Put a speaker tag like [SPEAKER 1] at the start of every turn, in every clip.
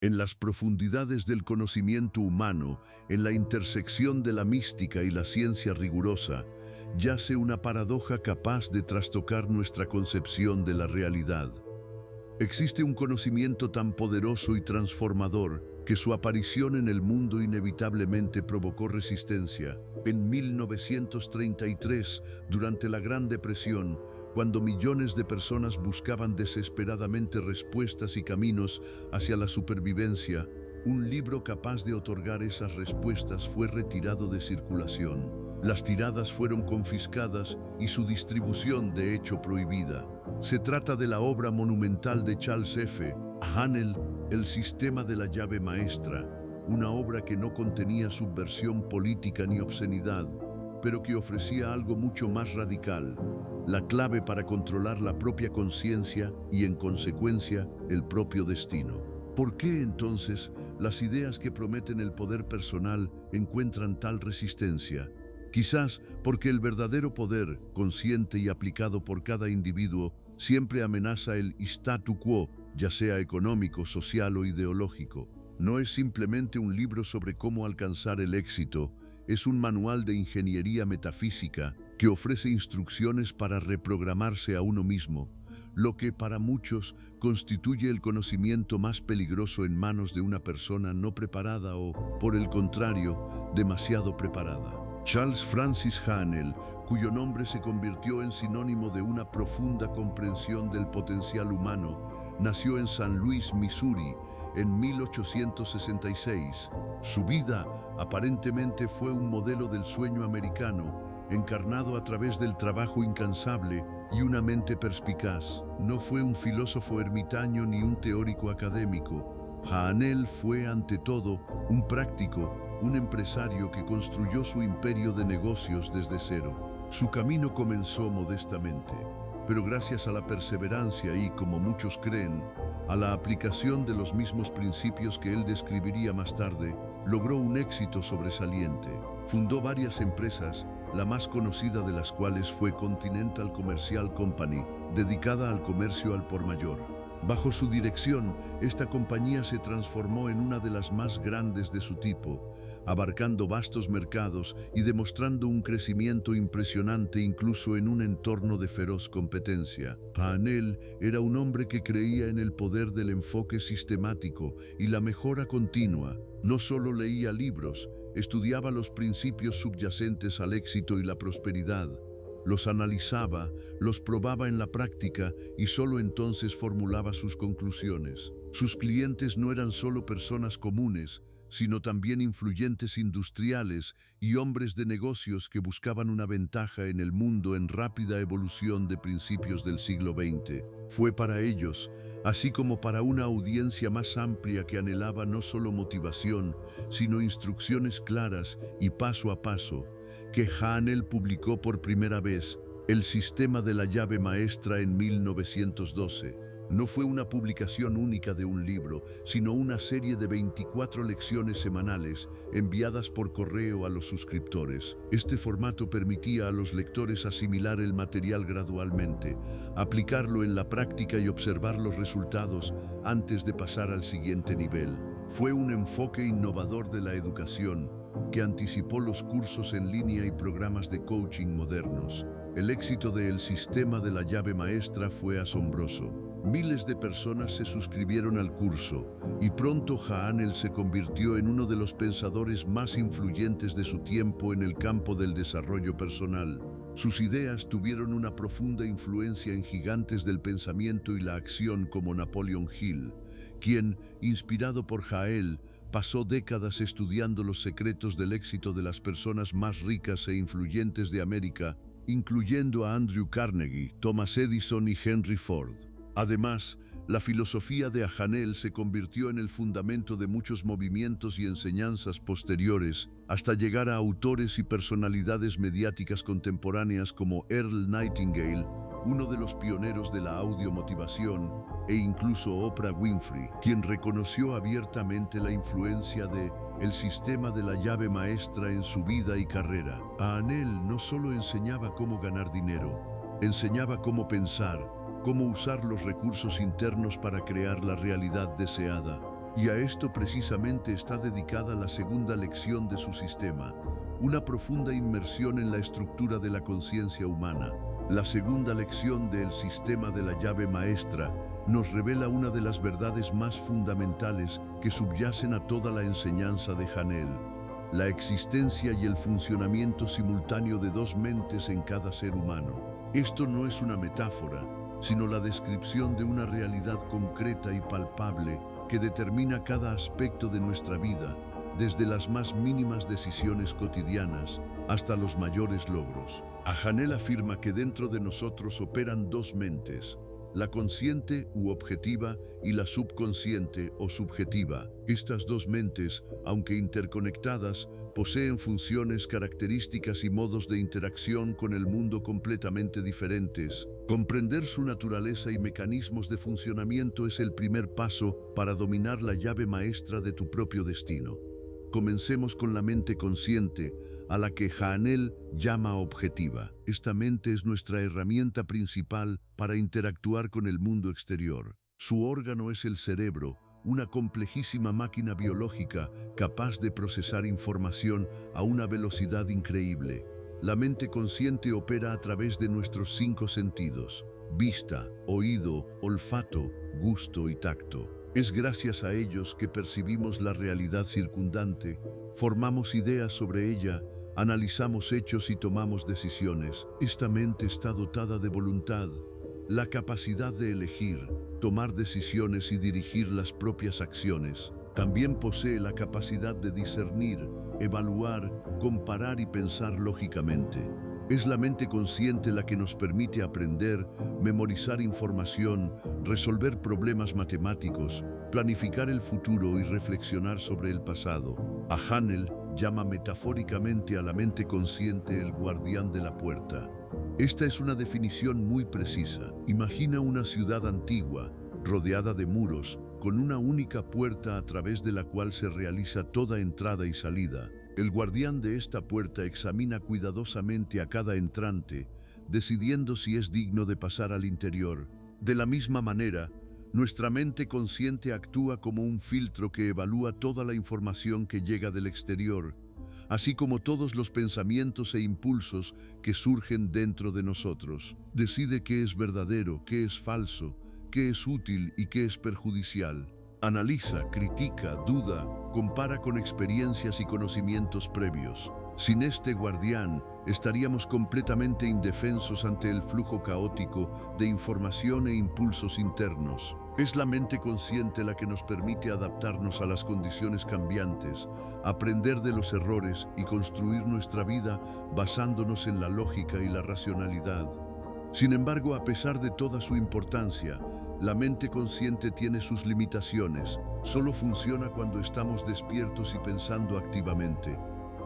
[SPEAKER 1] En las profundidades del conocimiento humano, en la intersección de la mística y la ciencia rigurosa, yace una paradoja capaz de trastocar nuestra concepción de la realidad. Existe un conocimiento tan poderoso y transformador que su aparición en el mundo inevitablemente provocó resistencia. En 1933, durante la Gran Depresión, cuando millones de personas buscaban desesperadamente respuestas y caminos hacia la supervivencia, un libro capaz de otorgar esas respuestas fue retirado de circulación. Las tiradas fueron confiscadas y su distribución de hecho prohibida. Se trata de la obra monumental de Charles F. Haanel, El sistema de la llave maestra, una obra que no contenía subversión política ni obscenidad, pero que ofrecía algo mucho más radical, la clave para controlar la propia conciencia y, en consecuencia, el propio destino. ¿Por qué, entonces, las ideas que prometen el poder personal encuentran tal resistencia? Quizás porque el verdadero poder, consciente y aplicado por cada individuo, siempre amenaza el statu quo, ya sea económico, social o ideológico. No es simplemente un libro sobre cómo alcanzar el éxito, es un manual de ingeniería metafísica que ofrece instrucciones para reprogramarse a uno mismo, lo que para muchos constituye el conocimiento más peligroso en manos de una persona no preparada o, por el contrario, demasiado preparada. Charles Francis Haanel, cuyo nombre se convirtió en sinónimo de una profunda comprensión del potencial humano, nació en San Luis, Missouri, en 1866. Su vida aparentemente fue un modelo del sueño americano, encarnado a través del trabajo incansable y una mente perspicaz. No fue un filósofo ermitaño ni un teórico académico. Haanel fue, ante todo, un práctico, un empresario que construyó su imperio de negocios desde cero. Su camino comenzó modestamente, pero gracias a la perseverancia y, como muchos creen, a la aplicación de los mismos principios que él describiría más tarde, logró un éxito sobresaliente. Fundó varias empresas, la más conocida de las cuales fue Continental Commercial Company, dedicada al comercio al por mayor. Bajo su dirección, esta compañía se transformó en una de las más grandes de su tipo, abarcando vastos mercados y demostrando un crecimiento impresionante incluso en un entorno de feroz competencia. Haanel era un hombre que creía en el poder del enfoque sistemático y la mejora continua. No solo leía libros, estudiaba los principios subyacentes al éxito y la prosperidad. Los analizaba, los probaba en la práctica y solo entonces formulaba sus conclusiones. Sus clientes no eran solo personas comunes, sino también influyentes industriales y hombres de negocios que buscaban una ventaja en el mundo en rápida evolución de principios del siglo XX. Fue para ellos, así como para una audiencia más amplia que anhelaba no solo motivación, sino instrucciones claras y paso a paso, que Haanel publicó por primera vez El sistema de la llave maestra en 1912. No fue una publicación única de un libro, sino una serie de 24 lecciones semanales enviadas por correo a los suscriptores. Este formato permitía a los lectores asimilar el material gradualmente, aplicarlo en la práctica y observar los resultados antes de pasar al siguiente nivel. Fue un enfoque innovador de la educación que anticipó los cursos en línea y programas de coaching modernos. El éxito del sistema de la llave maestra fue asombroso. Miles de personas se suscribieron al curso y pronto Haanel se convirtió en uno de los pensadores más influyentes de su tiempo en el campo del desarrollo personal. Sus ideas tuvieron una profunda influencia en gigantes del pensamiento y la acción como Napoleon Hill, quien, inspirado por Haanel, pasó décadas estudiando los secretos del éxito de las personas más ricas e influyentes de América, incluyendo a Andrew Carnegie, Thomas Edison y Henry Ford. Además, la filosofía de Haanel se convirtió en el fundamento de muchos movimientos y enseñanzas posteriores, hasta llegar a autores y personalidades mediáticas contemporáneas como Earl Nightingale, uno de los pioneros de la audiomotivación, e incluso Oprah Winfrey, quien reconoció abiertamente la influencia de el sistema de la llave maestra en su vida y carrera. Haanel no solo enseñaba cómo ganar dinero, enseñaba cómo pensar, cómo usar los recursos internos para crear la realidad deseada. Y a esto precisamente está dedicada la segunda lección de su sistema, una profunda inmersión en la estructura de la conciencia humana. La segunda lección del sistema de la llave maestra nos revela una de las verdades más fundamentales que subyacen a toda la enseñanza de Hanel: la existencia y el funcionamiento simultáneo de dos mentes en cada ser humano. Esto no es una metáfora, sino la descripción de una realidad concreta y palpable que determina cada aspecto de nuestra vida, desde las más mínimas decisiones cotidianas hasta los mayores logros. Hanel afirma que dentro de nosotros operan dos mentes, la consciente u objetiva y la subconsciente o subjetiva. Estas dos mentes, aunque interconectadas, poseen funciones, características y modos de interacción con el mundo completamente diferentes. Comprender su naturaleza y mecanismos de funcionamiento es el primer paso para dominar la llave maestra de tu propio destino. Comencemos con la mente consciente, a la que Hanel llama objetiva. Esta mente es nuestra herramienta principal para interactuar con el mundo exterior. Su órgano es el cerebro, una complejísima máquina biológica capaz de procesar información a una velocidad increíble. La mente consciente opera a través de nuestros 5 sentidos: vista, oído, olfato, gusto y tacto. Es gracias a ellos que percibimos la realidad circundante, formamos ideas sobre ella, analizamos hechos y tomamos decisiones. Esta mente está dotada de voluntad, la capacidad de elegir, tomar decisiones y dirigir las propias acciones. También posee la capacidad de discernir, evaluar, comparar y pensar lógicamente. Es la mente consciente la que nos permite aprender, memorizar información, resolver problemas matemáticos, planificar el futuro y reflexionar sobre el pasado. Hanel llama metafóricamente a la mente consciente el guardián de la puerta. Esta es una definición muy precisa. Imagina una ciudad antigua, rodeada de muros, con una única puerta a través de la cual se realiza toda entrada y salida. El guardián de esta puerta examina cuidadosamente a cada entrante, decidiendo si es digno de pasar al interior. De la misma manera, nuestra mente consciente actúa como un filtro que evalúa toda la información que llega del exterior, así como todos los pensamientos e impulsos que surgen dentro de nosotros. Decide qué es verdadero, qué es falso, qué es útil y qué es perjudicial. Analiza, critica, duda, compara con experiencias y conocimientos previos. Sin este guardián, estaríamos completamente indefensos ante el flujo caótico de información e impulsos internos. Es la mente consciente la que nos permite adaptarnos a las condiciones cambiantes, aprender de los errores y construir nuestra vida basándonos en la lógica y la racionalidad. Sin embargo, a pesar de toda su importancia, la mente consciente tiene sus limitaciones. Solo funciona cuando estamos despiertos y pensando activamente.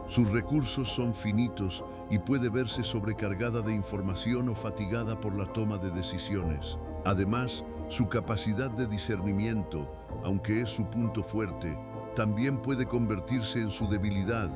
[SPEAKER 1] Sus recursos son finitos y puede verse sobrecargada de información o fatigada por la toma de decisiones. Además, su capacidad de discernimiento, aunque es su punto fuerte, también puede convertirse en su debilidad,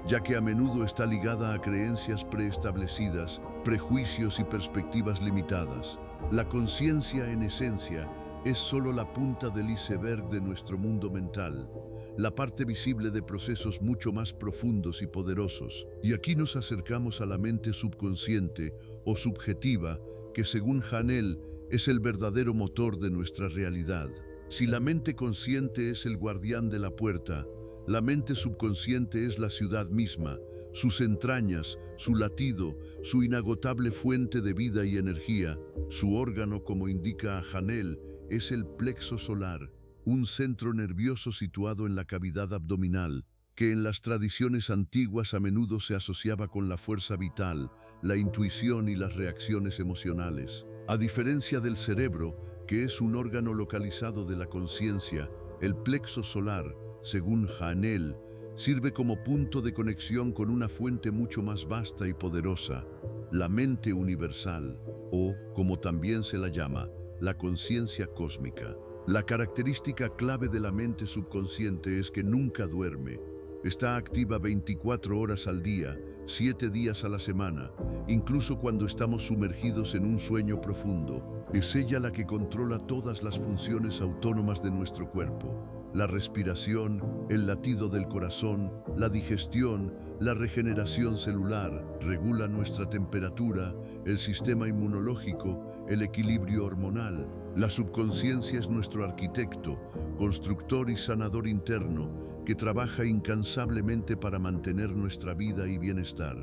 [SPEAKER 1] ya que a menudo está ligada a creencias preestablecidas, prejuicios y perspectivas limitadas. La conciencia, en esencia, es solo la punta del iceberg de nuestro mundo mental, la parte visible de procesos mucho más profundos y poderosos. Y aquí nos acercamos a la mente subconsciente o subjetiva, que según Hanel es el verdadero motor de nuestra realidad. Si la mente consciente es el guardián de la puerta, la mente subconsciente es la ciudad misma, sus entrañas, su latido, su inagotable fuente de vida y energía. Su órgano, como indica Hanel, es el plexo solar, un centro nervioso situado en la cavidad abdominal, que en las tradiciones antiguas a menudo se asociaba con la fuerza vital, la intuición y las reacciones emocionales. A diferencia del cerebro, que es un órgano localizado de la conciencia, el plexo solar, según Hanel, sirve como punto de conexión con una fuente mucho más vasta y poderosa, la mente universal, o, como también se la llama, la conciencia cósmica. La característica clave de la mente subconsciente es que nunca duerme. Está activa 24 horas al día, 7 días a la semana, incluso cuando estamos sumergidos en un sueño profundo. Es ella la que controla todas las funciones autónomas de nuestro cuerpo. La respiración, el latido del corazón, la digestión, la regeneración celular, regula nuestra temperatura, el sistema inmunológico, el equilibrio hormonal. La subconsciencia es nuestro arquitecto, constructor y sanador interno, que trabaja incansablemente para mantener nuestra vida y bienestar.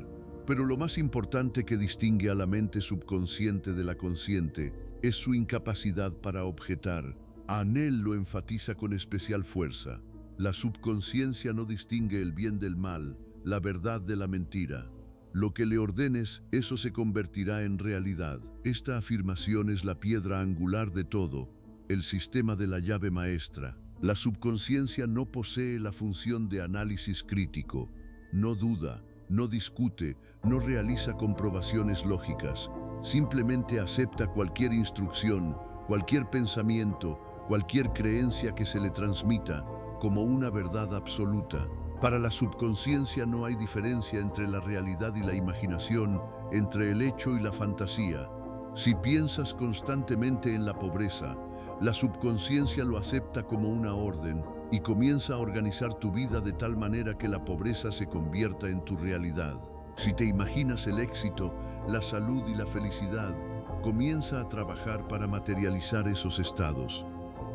[SPEAKER 1] Pero lo más importante que distingue a la mente subconsciente de la consciente es su incapacidad para objetar. Hanel lo enfatiza con especial fuerza. La subconsciencia no distingue el bien del mal, la verdad de la mentira. Lo que le ordenes, eso se convertirá en realidad. Esta afirmación es la piedra angular de todo, el sistema de la llave maestra. La subconsciencia no posee la función de análisis crítico, no duda, no discute, no realiza comprobaciones lógicas, simplemente acepta cualquier instrucción, cualquier pensamiento, cualquier creencia que se le transmita como una verdad absoluta. Para la subconsciencia no hay diferencia entre la realidad y la imaginación, entre el hecho y la fantasía. Si piensas constantemente en la pobreza, la subconsciencia lo acepta como una orden y comienza a organizar tu vida de tal manera que la pobreza se convierta en tu realidad. Si te imaginas el éxito, la salud y la felicidad, comienza a trabajar para materializar esos estados.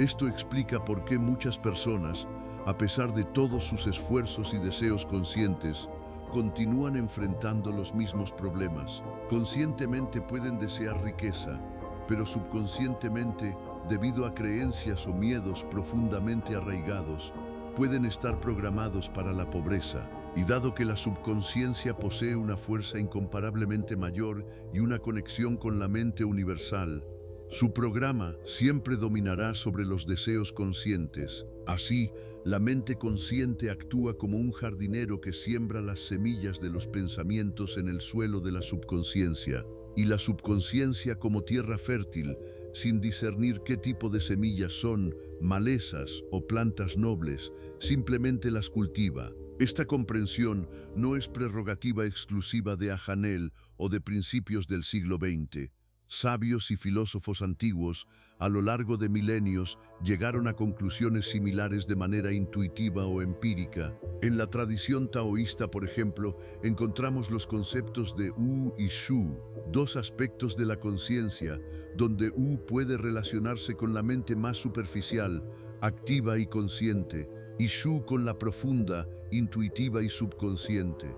[SPEAKER 1] Esto explica por qué muchas personas, a pesar de todos sus esfuerzos y deseos conscientes, continúan enfrentando los mismos problemas. Conscientemente pueden desear riqueza, pero subconscientemente, debido a creencias o miedos profundamente arraigados, pueden estar programados para la pobreza. Y dado que la subconsciencia posee una fuerza incomparablemente mayor y una conexión con la mente universal, su programa siempre dominará sobre los deseos conscientes. Así, la mente consciente actúa como un jardinero que siembra las semillas de los pensamientos en el suelo de la subconsciencia, y la subconsciencia como tierra fértil, sin discernir qué tipo de semillas son, malezas o plantas nobles, simplemente las cultiva. Esta comprensión no es prerrogativa exclusiva de Hanel o de principios del siglo XX. Sabios y filósofos antiguos, a lo largo de milenios, llegaron a conclusiones similares de manera intuitiva o empírica. En la tradición taoísta, por ejemplo, encontramos los conceptos de Wu y Shu, dos aspectos de la conciencia, donde Wu puede relacionarse con la mente más superficial, activa y consciente, y Shu con la profunda, intuitiva y subconsciente.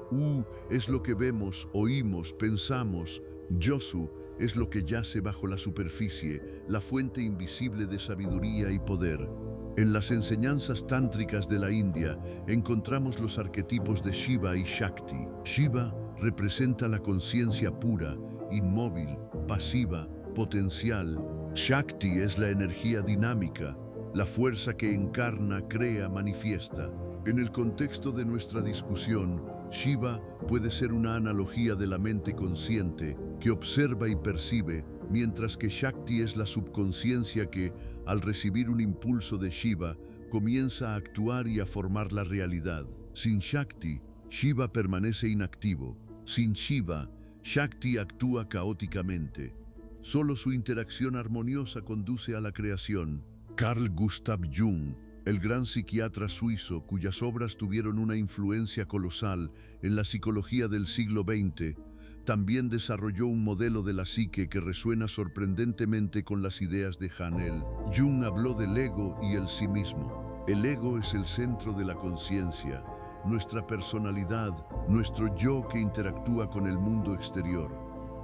[SPEAKER 1] Wu es lo que vemos, oímos, pensamos. Josu es lo que yace bajo la superficie, la fuente invisible de sabiduría y poder. En las enseñanzas tántricas de la India encontramos los arquetipos de Shiva y Shakti. Shiva representa la conciencia pura, inmóvil, pasiva, potencial. Shakti es la energía dinámica, la fuerza que encarna, crea, manifiesta. En el contexto de nuestra discusión, Shiva puede ser una analogía de la mente consciente que observa y percibe, mientras que Shakti es la subconsciencia que, al recibir un impulso de Shiva, comienza a actuar y a formar la realidad. Sin Shakti, Shiva permanece inactivo. Sin Shiva, Shakti actúa caóticamente. Solo su interacción armoniosa conduce a la creación. Carl Gustav Jung, el gran psiquiatra suizo cuyas obras tuvieron una influencia colosal en la psicología del siglo XX, también desarrolló un modelo de la psique que resuena sorprendentemente con las ideas de Hanel. Jung habló del ego y el sí mismo. El ego es el centro de la conciencia, nuestra personalidad, nuestro yo que interactúa con el mundo exterior.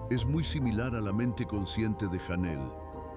[SPEAKER 1] Es muy similar a la mente consciente de Hanel,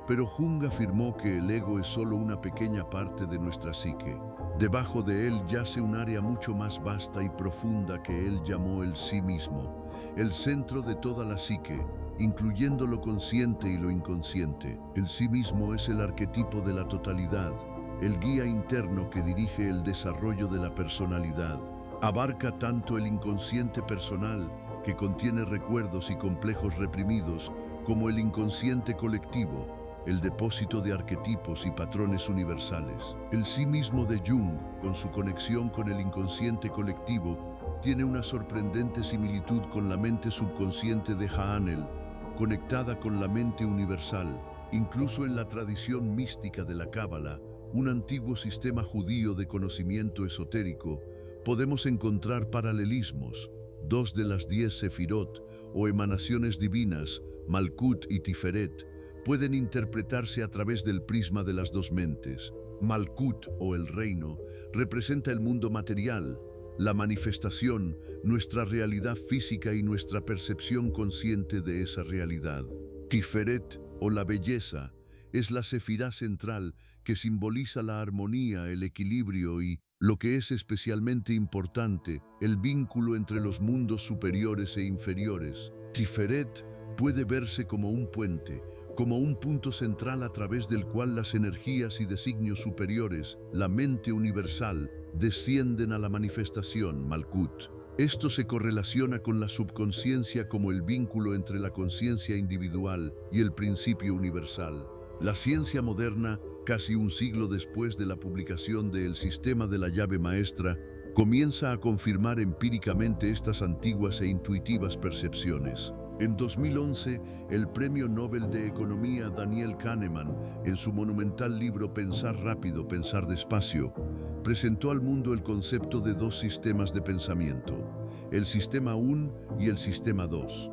[SPEAKER 1] pero Jung afirmó que el ego es solo una pequeña parte de nuestra psique. Debajo de él yace un área mucho más vasta y profunda que él llamó el sí mismo, el centro de toda la psique, incluyendo lo consciente y lo inconsciente. El sí mismo es el arquetipo de la totalidad, el guía interno que dirige el desarrollo de la personalidad. Abarca tanto el inconsciente personal, que contiene recuerdos y complejos reprimidos, como el inconsciente colectivo, el depósito de arquetipos y patrones universales. El sí mismo de Jung, con su conexión con el inconsciente colectivo, tiene una sorprendente similitud con la mente subconsciente de Hanel, conectada con la mente universal. Incluso en la tradición mística de la Cábala, un antiguo sistema judío de conocimiento esotérico, podemos encontrar paralelismos. Dos de las 10 sefirot o emanaciones divinas, Malkut y Tiferet, pueden interpretarse a través del prisma de las dos mentes. Malkut, o el reino, representa el mundo material, la manifestación, nuestra realidad física y nuestra percepción consciente de esa realidad. Tiferet, o la belleza, es la sefirá central que simboliza la armonía, el equilibrio y, lo que es especialmente importante, el vínculo entre los mundos superiores e inferiores. Tiferet puede verse como un puente, como un punto central a través del cual las energías y designios superiores, la mente universal, descienden a la manifestación, Malkut. Esto se correlaciona con la subconsciencia como el vínculo entre la conciencia individual y el principio universal. La ciencia moderna, casi un siglo después de la publicación de El Sistema de la Llave Maestra, comienza a confirmar empíricamente estas antiguas e intuitivas percepciones. En 2011, el Premio Nobel de Economía Daniel Kahneman, en su monumental libro Pensar rápido, pensar despacio, presentó al mundo el concepto de dos sistemas de pensamiento, el Sistema 1 y el Sistema 2.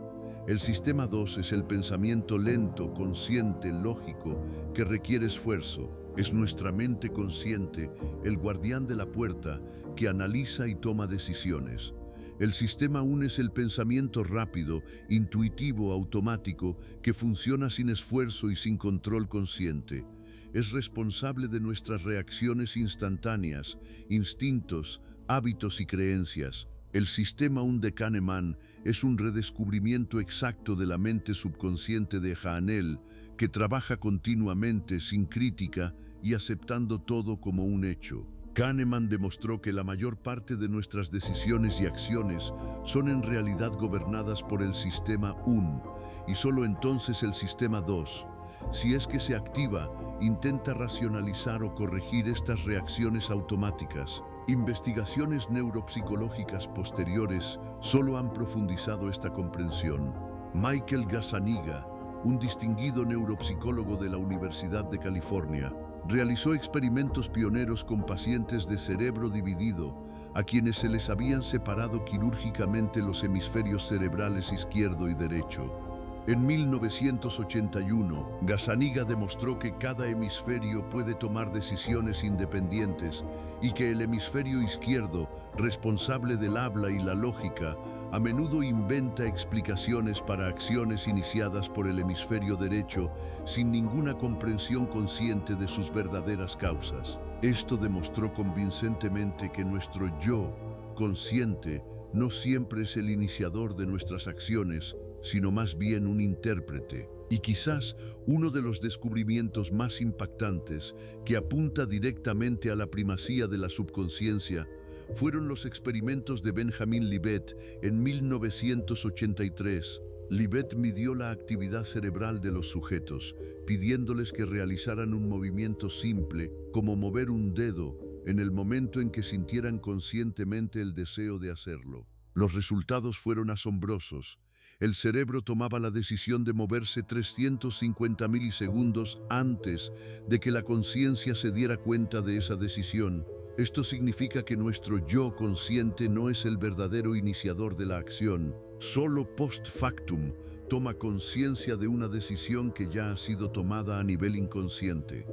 [SPEAKER 1] El Sistema 2 es el pensamiento lento, consciente, lógico, que requiere esfuerzo. Es nuestra mente consciente, el guardián de la puerta, que analiza y toma decisiones. El Sistema 1 es el pensamiento rápido, intuitivo, automático, que funciona sin esfuerzo y sin control consciente. Es responsable de nuestras reacciones instantáneas, instintos, hábitos y creencias. El Sistema 1 de Kahneman es un redescubrimiento exacto de la mente subconsciente de Haanel, que trabaja continuamente, sin crítica y aceptando todo como un hecho. Kahneman demostró que la mayor parte de nuestras decisiones y acciones son en realidad gobernadas por el Sistema 1 y solo entonces el Sistema 2, si es que se activa, intenta racionalizar o corregir estas reacciones automáticas. Investigaciones neuropsicológicas posteriores solo han profundizado esta comprensión. Michael Gazzaniga, un distinguido neuropsicólogo de la Universidad de California, realizó experimentos pioneros con pacientes de cerebro dividido, a quienes se les habían separado quirúrgicamente los hemisferios cerebrales izquierdo y derecho. En 1981, Gazzaniga demostró que cada hemisferio puede tomar decisiones independientes y que el hemisferio izquierdo, responsable del habla y la lógica, a menudo inventa explicaciones para acciones iniciadas por el hemisferio derecho sin ninguna comprensión consciente de sus verdaderas causas. Esto demostró convincentemente que nuestro yo consciente no siempre es el iniciador de nuestras acciones, sino más bien un intérprete. Y quizás uno de los descubrimientos más impactantes que apunta directamente a la primacía de la subconsciencia fueron los experimentos de Benjamin Libet en 1983. Libet midió la actividad cerebral de los sujetos, pidiéndoles que realizaran un movimiento simple, como mover un dedo, en el momento en que sintieran conscientemente el deseo de hacerlo. Los resultados fueron asombrosos. El cerebro tomaba la decisión de moverse 350 milisegundos antes de que la conciencia se diera cuenta de esa decisión. Esto significa que nuestro yo consciente no es el verdadero iniciador de la acción. Solo post factum toma conciencia de una decisión que ya ha sido tomada a nivel inconsciente.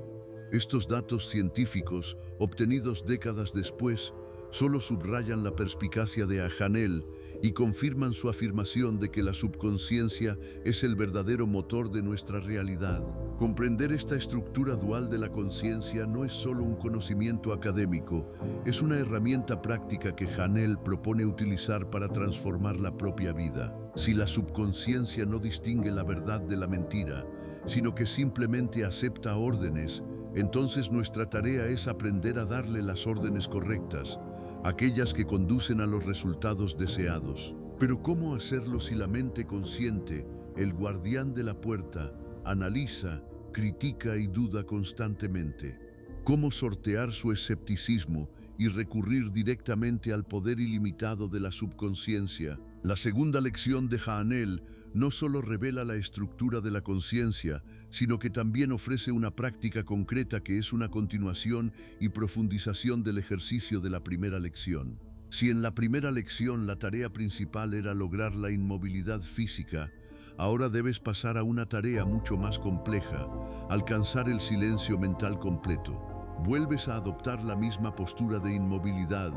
[SPEAKER 1] Estos datos científicos, obtenidos décadas después, solo subrayan la perspicacia de Haanel y confirman su afirmación de que la subconsciencia es el verdadero motor de nuestra realidad. Comprender esta estructura dual de la conciencia no es solo un conocimiento académico, es una herramienta práctica que Haanel propone utilizar para transformar la propia vida. Si la subconsciencia no distingue la verdad de la mentira, sino que simplemente acepta órdenes, entonces nuestra tarea es aprender a darle las órdenes correctas, aquellas que conducen a los resultados deseados. Pero ¿cómo hacerlo si la mente consciente, el guardián de la puerta, analiza, critica y duda constantemente? ¿Cómo sortear su escepticismo y recurrir directamente al poder ilimitado de la subconsciencia? La segunda lección de Jaanel no solo revela la estructura de la conciencia, sino que también ofrece una práctica concreta que es una continuación y profundización del ejercicio de la primera lección. Si en la primera lección la tarea principal era lograr la inmovilidad física, ahora debes pasar a una tarea mucho más compleja, alcanzar el silencio mental completo. Vuelves a adoptar la misma postura de inmovilidad,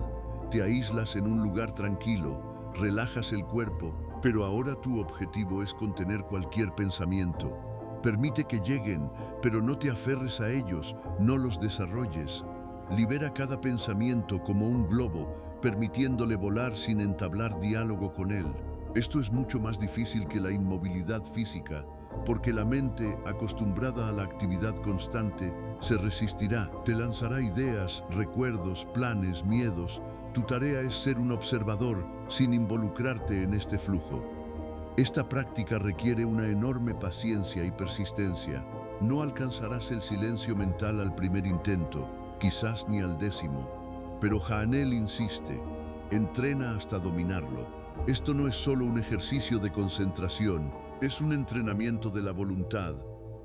[SPEAKER 1] te aíslas en un lugar tranquilo, relajas el cuerpo, pero ahora tu objetivo es contener cualquier pensamiento. Permite que lleguen, pero no te aferres a ellos, no los desarrolles. Libera cada pensamiento como un globo, permitiéndole volar sin entablar diálogo con él. Esto es mucho más difícil que la inmovilidad física, porque la mente, acostumbrada a la actividad constante, se resistirá, te lanzará ideas, recuerdos, planes, miedos. Tu tarea es ser un observador sin involucrarte en este flujo. Esta práctica requiere una enorme paciencia y persistencia. No alcanzarás el silencio mental al primer intento, quizás ni al 10º. Pero Jaanel insiste, entrena hasta dominarlo. Esto no es solo un ejercicio de concentración, es un entrenamiento de la voluntad,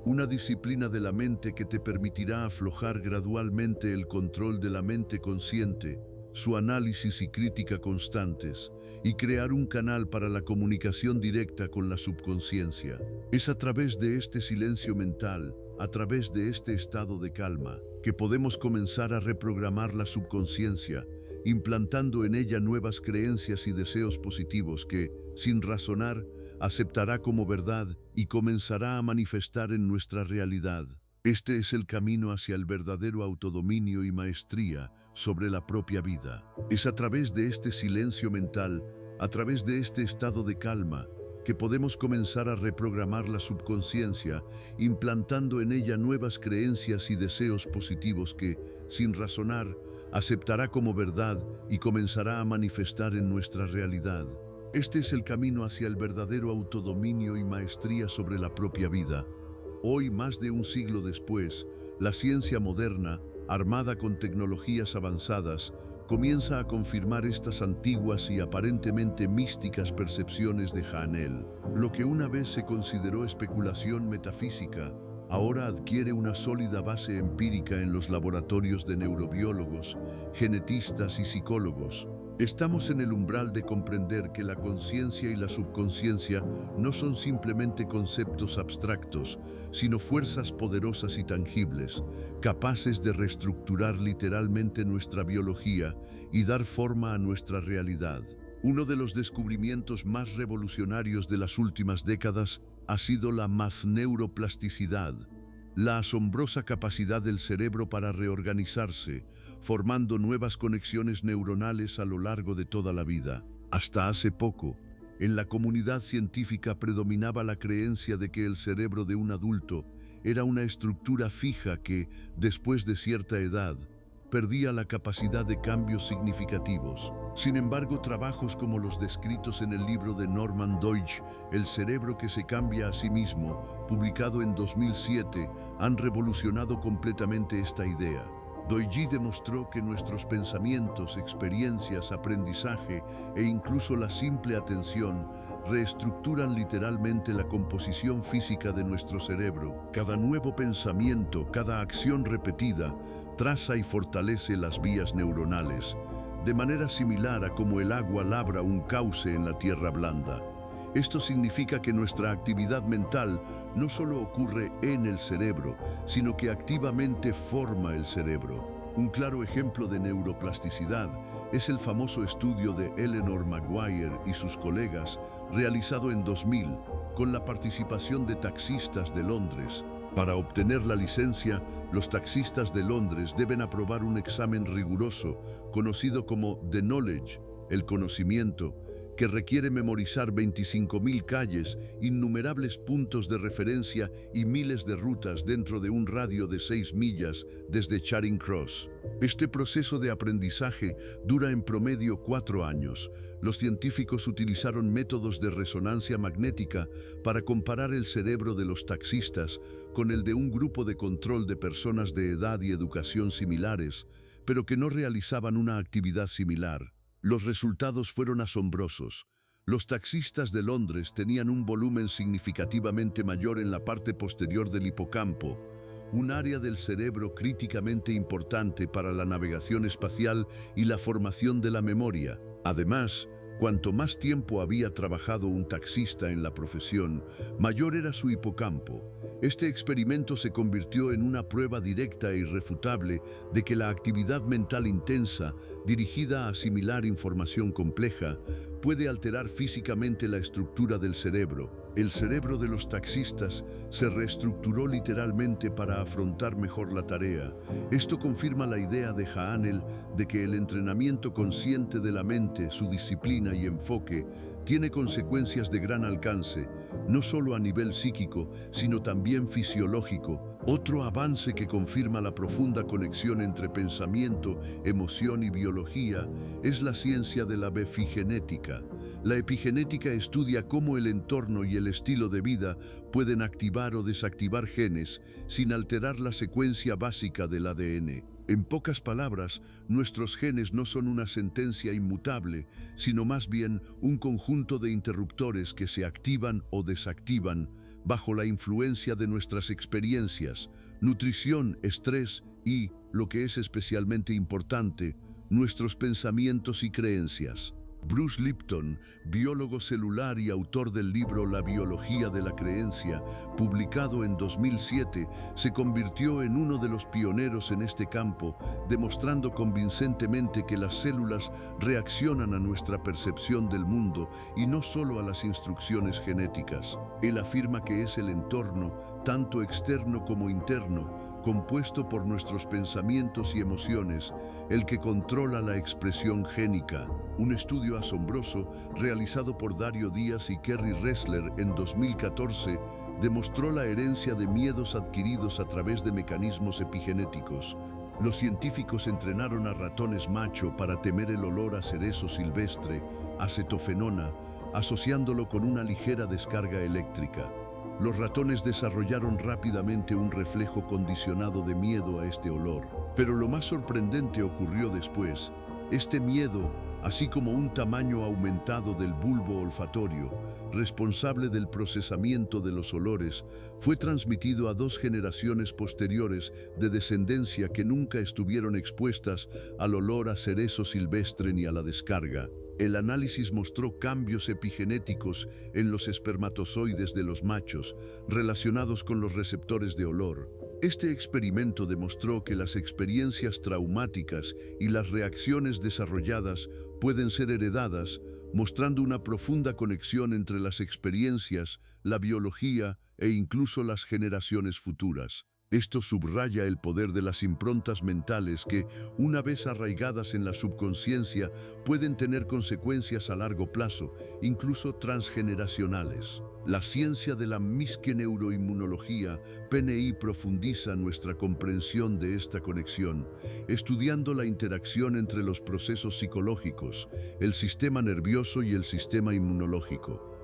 [SPEAKER 1] una disciplina de la mente que te permitirá aflojar gradualmente el control de la mente consciente, su análisis y crítica constantes, y crear un canal para la comunicación directa con la subconsciencia. Es a través de este silencio mental, a través de este estado de calma, que podemos comenzar a reprogramar la subconsciencia, implantando en ella nuevas creencias y deseos positivos que, sin razonar, aceptará como verdad y comenzará a manifestar en nuestra realidad. Este es el camino hacia el verdadero autodominio y maestría sobre la propia vida. Es a través de este silencio mental, a través de este estado de calma, que podemos comenzar a reprogramar la subconsciencia, implantando en ella nuevas creencias y deseos positivos que, sin razonar, aceptará como verdad y comenzará a manifestar en nuestra realidad. Este es el camino hacia el verdadero autodominio y maestría sobre la propia vida. Hoy, más de un siglo después, la ciencia moderna, armada con tecnologías avanzadas, comienza a confirmar estas antiguas y aparentemente místicas percepciones de Jaanel. Lo que una vez se consideró especulación metafísica, ahora adquiere una sólida base empírica en los laboratorios de neurobiólogos, genetistas y psicólogos. Estamos en el umbral de comprender que la conciencia y la subconsciencia no son simplemente conceptos abstractos, sino fuerzas poderosas y tangibles, capaces de reestructurar literalmente nuestra biología y dar forma a nuestra realidad. Uno de los descubrimientos más revolucionarios de las últimas décadas ha sido la mazneuroplasticidad, la asombrosa capacidad del cerebro para reorganizarse, formando nuevas conexiones neuronales a lo largo de toda la vida. Hasta hace poco, en la comunidad científica predominaba la creencia de que el cerebro de un adulto era una estructura fija que, después de cierta edad, perdía la capacidad de cambios significativos. Sin embargo, trabajos como los descritos en el libro de Norman Deutsch, El cerebro que se cambia a sí mismo, publicado en 2007, han revolucionado completamente esta idea. Deutsch demostró que nuestros pensamientos, experiencias, aprendizaje e incluso la simple atención reestructuran literalmente la composición física de nuestro cerebro. Cada nuevo pensamiento, cada acción repetida, traza y fortalece las vías neuronales, de manera similar a como el agua labra un cauce en la tierra blanda. Esto significa que nuestra actividad mental no solo ocurre en el cerebro, sino que activamente forma el cerebro. Un claro ejemplo de neuroplasticidad es el famoso estudio de Eleanor Maguire y sus colegas, realizado en 2000, con la participación de taxistas de Londres. Para obtener la licencia, los taxistas de Londres deben aprobar un examen riguroso, conocido como The Knowledge, el conocimiento, que requiere memorizar 25.000 calles, innumerables puntos de referencia y miles de rutas dentro de un radio de 6 millas desde Charing Cross. Este proceso de aprendizaje dura en promedio 4 años. Los científicos utilizaron métodos de resonancia magnética para comparar el cerebro de los taxistas con el de un grupo de control de personas de edad y educación similares, pero que no realizaban una actividad similar. Los resultados fueron asombrosos. Los taxistas de Londres tenían un volumen significativamente mayor en la parte posterior del hipocampo, un área del cerebro críticamente importante para la navegación espacial y la formación de la memoria. Además, cuanto más tiempo había trabajado un taxista en la profesión, mayor era su hipocampo. Este experimento se convirtió en una prueba directa e irrefutable de que la actividad mental intensa, dirigida a asimilar información compleja, puede alterar físicamente la estructura del cerebro. El cerebro de los taxistas se reestructuró literalmente para afrontar mejor la tarea. Esto confirma la idea de Haanel de que el entrenamiento consciente de la mente, su disciplina y enfoque, tiene consecuencias de gran alcance, no solo a nivel psíquico, sino también fisiológico. Otro avance que confirma la profunda conexión entre pensamiento, emoción y biología es la ciencia de la epigenética. La epigenética estudia cómo el entorno y el estilo de vida pueden activar o desactivar genes sin alterar la secuencia básica del ADN. En pocas palabras, nuestros genes no son una sentencia inmutable, sino más bien un conjunto de interruptores que se activan o desactivan bajo la influencia de nuestras experiencias, nutrición, estrés y, lo que es especialmente importante, nuestros pensamientos y creencias. Bruce Lipton, biólogo celular y autor del libro La biología de la creencia, publicado en 2007, se convirtió en uno de los pioneros en este campo, demostrando convincentemente que las células reaccionan a nuestra percepción del mundo y no solo a las instrucciones genéticas. Él afirma que es el entorno, tanto externo como interno, compuesto por nuestros pensamientos y emociones, el que controla la expresión génica. Un estudio asombroso realizado por Dario Díaz y Kerry Ressler en 2014 demostró la herencia de miedos adquiridos a través de mecanismos epigenéticos. Los científicos entrenaron a ratones macho para temer el olor a cerezo silvestre, acetofenona, asociándolo con una ligera descarga eléctrica. Los ratones desarrollaron rápidamente un reflejo condicionado de miedo a este olor. Pero lo más sorprendente ocurrió después. Este miedo, así como un tamaño aumentado del bulbo olfatorio, responsable del procesamiento de los olores, fue transmitido a 2 generaciones posteriores de descendencia que nunca estuvieron expuestas al olor a cerezo silvestre ni a la descarga. El análisis mostró cambios epigenéticos en los espermatozoides de los machos relacionados con los receptores de olor. Este experimento demostró que las experiencias traumáticas y las reacciones desarrolladas pueden ser heredadas, mostrando una profunda conexión entre las experiencias, la biología e incluso las generaciones futuras. Esto subraya el poder de las improntas mentales que, una vez arraigadas en la subconsciencia, pueden tener consecuencias a largo plazo, incluso transgeneracionales. La ciencia de la misqueneuroinmunología, PNI, profundiza nuestra comprensión de esta conexión, estudiando la interacción entre los procesos psicológicos, el sistema nervioso y el sistema inmunológico.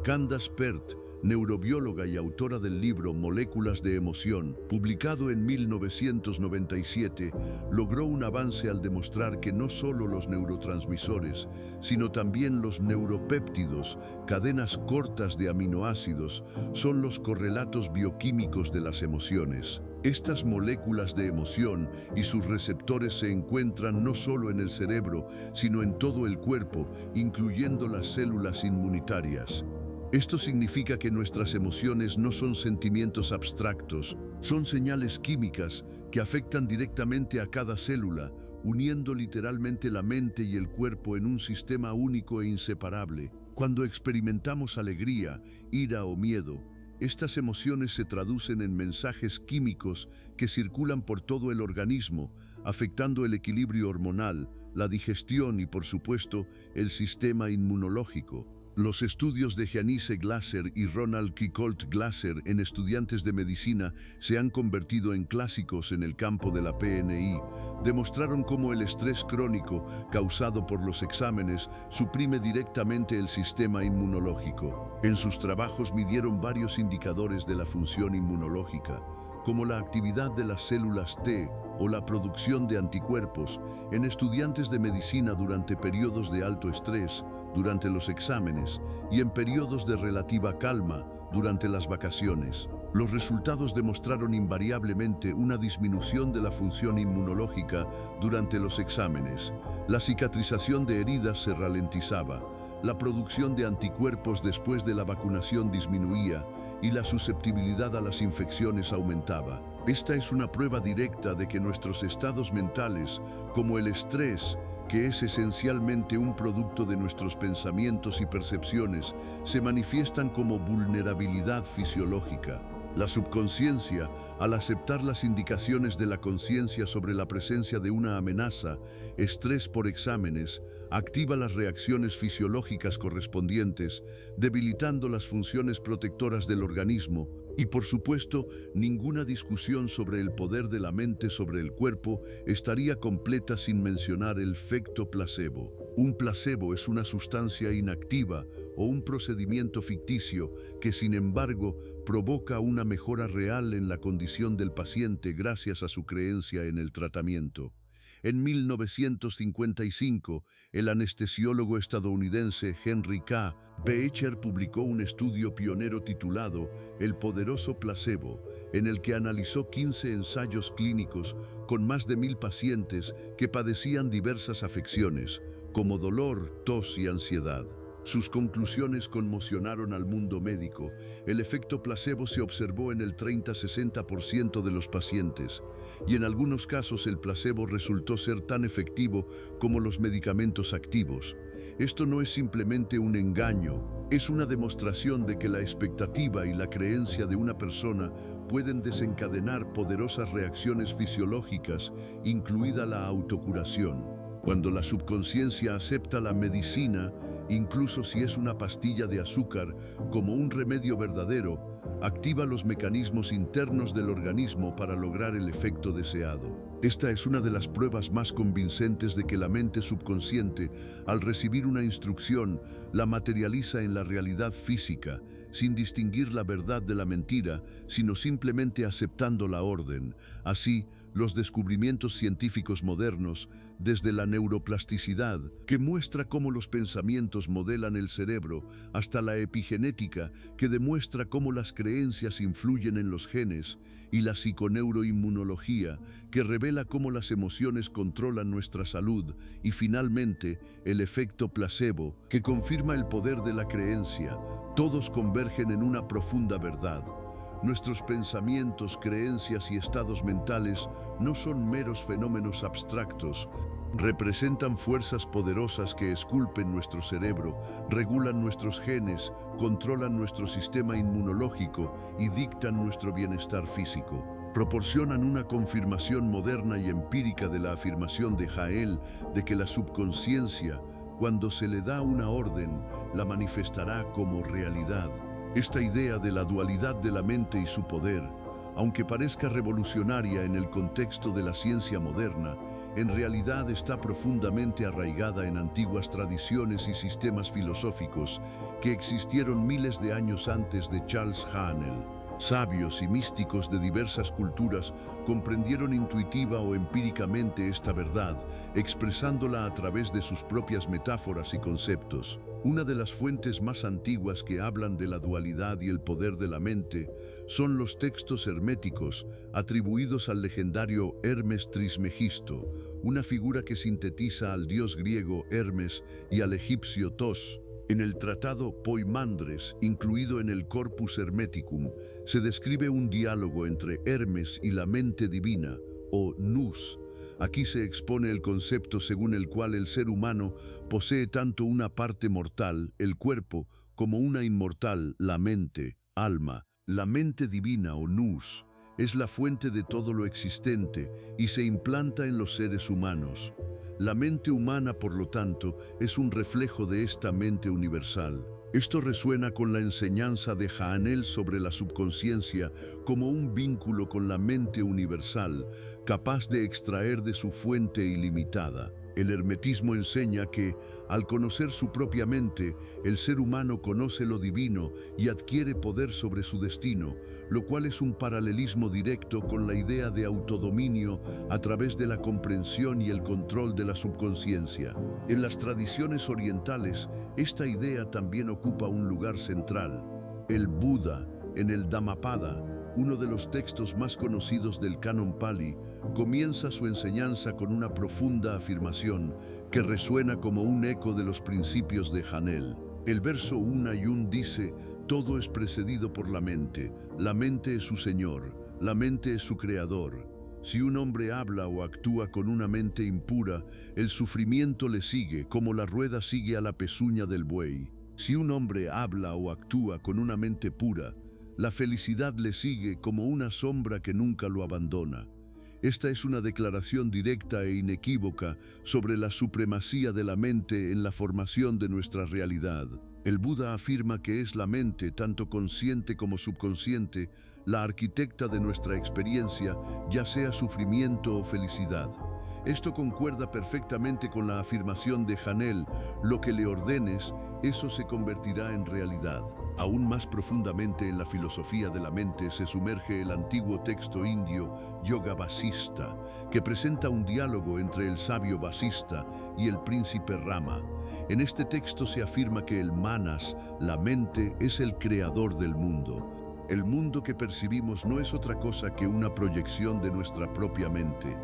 [SPEAKER 1] Candace Pert, neurobióloga y autora del libro Moléculas de Emoción, publicado en 1997, logró un avance al demostrar que no solo los neurotransmisores, sino también los neuropéptidos, cadenas cortas de aminoácidos, son los correlatos bioquímicos de las emociones. Estas moléculas de emoción y sus receptores se encuentran no solo en el cerebro, sino en todo el cuerpo, incluyendo las células inmunitarias. Esto significa que nuestras emociones no son sentimientos abstractos, son señales químicas que afectan directamente a cada célula, uniendo literalmente la mente y el cuerpo en un sistema único e inseparable. Cuando experimentamos alegría, ira o miedo, estas emociones se traducen en mensajes químicos que circulan por todo el organismo, afectando el equilibrio hormonal, la digestión y, por supuesto, el sistema inmunológico. Los estudios de Janice Glasser y Ronald Kikolt Glasser en estudiantes de medicina se han convertido en clásicos en el campo de la PNI. Demostraron cómo el estrés crónico causado por los exámenes suprime directamente el sistema inmunológico. En sus trabajos midieron varios indicadores de la función inmunológica, como la actividad de las células T o la producción de anticuerpos en estudiantes de medicina durante periodos de alto estrés, durante los exámenes y en periodos de relativa calma, durante las vacaciones. Los resultados demostraron invariablemente una disminución de la función inmunológica durante los exámenes. La cicatrización de heridas se ralentizaba, la producción de anticuerpos después de la vacunación disminuía y la susceptibilidad a las infecciones aumentaba. Esta es una prueba directa de que nuestros estados mentales, como el estrés, que es esencialmente un producto de nuestros pensamientos y percepciones, se manifiestan como vulnerabilidad fisiológica. La subconsciencia, al aceptar las indicaciones de la conciencia sobre la presencia de una amenaza, estrés por exámenes, activa las reacciones fisiológicas correspondientes, debilitando las funciones protectoras del organismo. Y por supuesto, ninguna discusión sobre el poder de la mente sobre el cuerpo estaría completa sin mencionar el efecto placebo. Un placebo es una sustancia inactiva o un procedimiento ficticio que, sin embargo, provoca una mejora real en la condición del paciente gracias a su creencia en el tratamiento. En 1955, el anestesiólogo estadounidense Henry K. Beecher publicó un estudio pionero titulado El poderoso placebo, en el que analizó 15 ensayos clínicos con más de 1000 pacientes que padecían diversas afecciones, como dolor, tos y ansiedad. Sus conclusiones conmocionaron al mundo médico. El efecto placebo se observó en el 30-60% de los pacientes, y en algunos casos el placebo resultó ser tan efectivo como los medicamentos activos. Esto no es simplemente un engaño, es una demostración de que la expectativa y la creencia de una persona pueden desencadenar poderosas reacciones fisiológicas, incluida la autocuración. Cuando la subconsciencia acepta la medicina, incluso si es una pastilla de azúcar, como un remedio verdadero, activa los mecanismos internos del organismo para lograr el efecto deseado. Esta es una de las pruebas más convincentes de que la mente subconsciente, al recibir una instrucción, la materializa en la realidad física, sin distinguir la verdad de la mentira, sino simplemente aceptando la orden. Así, los descubrimientos científicos modernos, desde la neuroplasticidad, que muestra cómo los pensamientos modelan el cerebro, hasta la epigenética, que demuestra cómo las creencias influyen en los genes, y la psiconeuroinmunología, que revela cómo las emociones controlan nuestra salud, y finalmente, el efecto placebo, que confirma el poder de la creencia, todos convergen en una profunda verdad. Nuestros pensamientos, creencias y estados mentales no son meros fenómenos abstractos. Representan fuerzas poderosas que esculpen nuestro cerebro, regulan nuestros genes, controlan nuestro sistema inmunológico y dictan nuestro bienestar físico. Proporcionan una confirmación moderna y empírica de la afirmación de Jael de que la subconsciencia, cuando se le da una orden, la manifestará como realidad. Esta idea de la dualidad de la mente y su poder, aunque parezca revolucionaria en el contexto de la ciencia moderna, en realidad está profundamente arraigada en antiguas tradiciones y sistemas filosóficos que existieron miles de años antes de Charles Haanel. Sabios y místicos de diversas culturas comprendieron intuitiva o empíricamente esta verdad, expresándola a través de sus propias metáforas y conceptos. Una de las fuentes más antiguas que hablan de la dualidad y el poder de la mente son los textos herméticos atribuidos al legendario Hermes Trismegisto, una figura que sintetiza al dios griego Hermes y al egipcio Tos. En el tratado Poimandres, incluido en el Corpus Hermeticum, se describe un diálogo entre Hermes y la mente divina, o Nous. Aquí se expone el concepto según el cual el ser humano posee tanto una parte mortal, el cuerpo, como una inmortal, la mente, alma. La mente divina, o Nous, es la fuente de todo lo existente y se implanta en los seres humanos. La mente humana, por lo tanto, es un reflejo de esta mente universal. Esto resuena con la enseñanza de Haanel sobre la subconsciencia como un vínculo con la mente universal, capaz de extraer de su fuente ilimitada. El hermetismo enseña que, al conocer su propia mente, el ser humano conoce lo divino y adquiere poder sobre su destino, lo cual es un paralelismo directo con la idea de autodominio a través de la comprensión y el control de la subconsciencia. En las tradiciones orientales, esta idea también ocupa un lugar central. El Buda, en el Dhammapada, uno de los textos más conocidos del Canon Pali, comienza su enseñanza con una profunda afirmación que resuena como un eco de los principios de Hanel. El verso Unayun dice: todo es precedido por la mente es su señor, la mente es su creador. Si un hombre habla o actúa con una mente impura, el sufrimiento le sigue como la rueda sigue a la pezuña del buey. Si un hombre habla o actúa con una mente pura, la felicidad le sigue como una sombra que nunca lo abandona. Esta es una declaración directa e inequívoca sobre la supremacía de la mente en la formación de nuestra realidad. El Buda afirma que es la mente, tanto consciente como subconsciente, la arquitecta de nuestra experiencia, ya sea sufrimiento o felicidad. Esto concuerda perfectamente con la afirmación de Hanel: lo que le ordenes, eso se convertirá en realidad. Aún más profundamente en la filosofía de la mente se sumerge el antiguo texto indio Yoga Vasista, que presenta un diálogo entre el sabio Vasista y el príncipe Rama. En este texto se afirma que el Manas, la mente, es el creador del mundo. El mundo que percibimos no es otra cosa que una proyección de nuestra propia mente.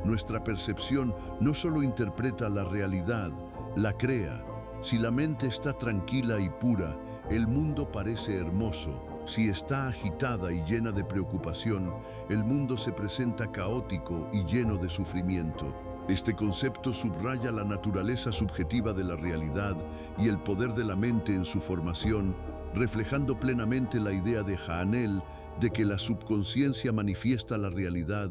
[SPEAKER 1] Nuestra percepción no solo interpreta la realidad, la crea. Si la mente está tranquila y pura, el mundo parece hermoso. Si está agitada y llena de preocupación, el mundo se presenta caótico y lleno de sufrimiento. Este concepto subraya la naturaleza subjetiva de la realidad y el poder de la mente en su formación, reflejando plenamente la idea de Hanel de que la subconsciencia manifiesta la realidad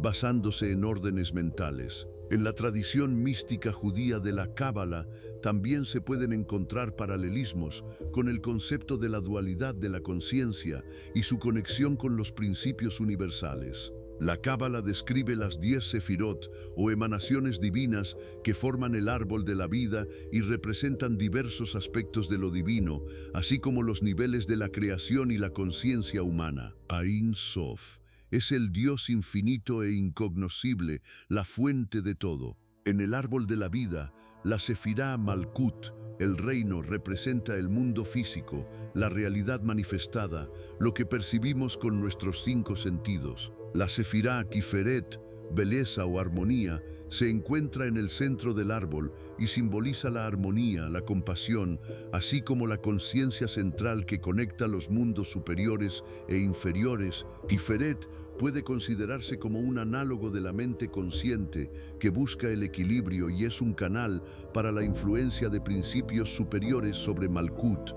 [SPEAKER 1] basándose en órdenes mentales. En la tradición mística judía de la Cábala también se pueden encontrar paralelismos con el concepto de la dualidad de la conciencia y su conexión con los principios universales. La Cábala describe las 10 sefirot o emanaciones divinas que forman el árbol de la vida y representan diversos aspectos de lo divino, así como los niveles de la creación y la conciencia humana. Ein Sof es el Dios infinito e incognoscible, la fuente de todo. En el árbol de la vida, la Sefirá Malkut, el reino, representa el mundo físico, la realidad manifestada, lo que percibimos con nuestros 5 sentidos. La Sefirá Tiferet, belleza o armonía, se encuentra en el centro del árbol y simboliza la armonía, la compasión, así como la conciencia central que conecta los mundos superiores e inferiores. Tiferet puede considerarse como un análogo de la mente consciente que busca el equilibrio y es un canal para la influencia de principios superiores sobre Malkut,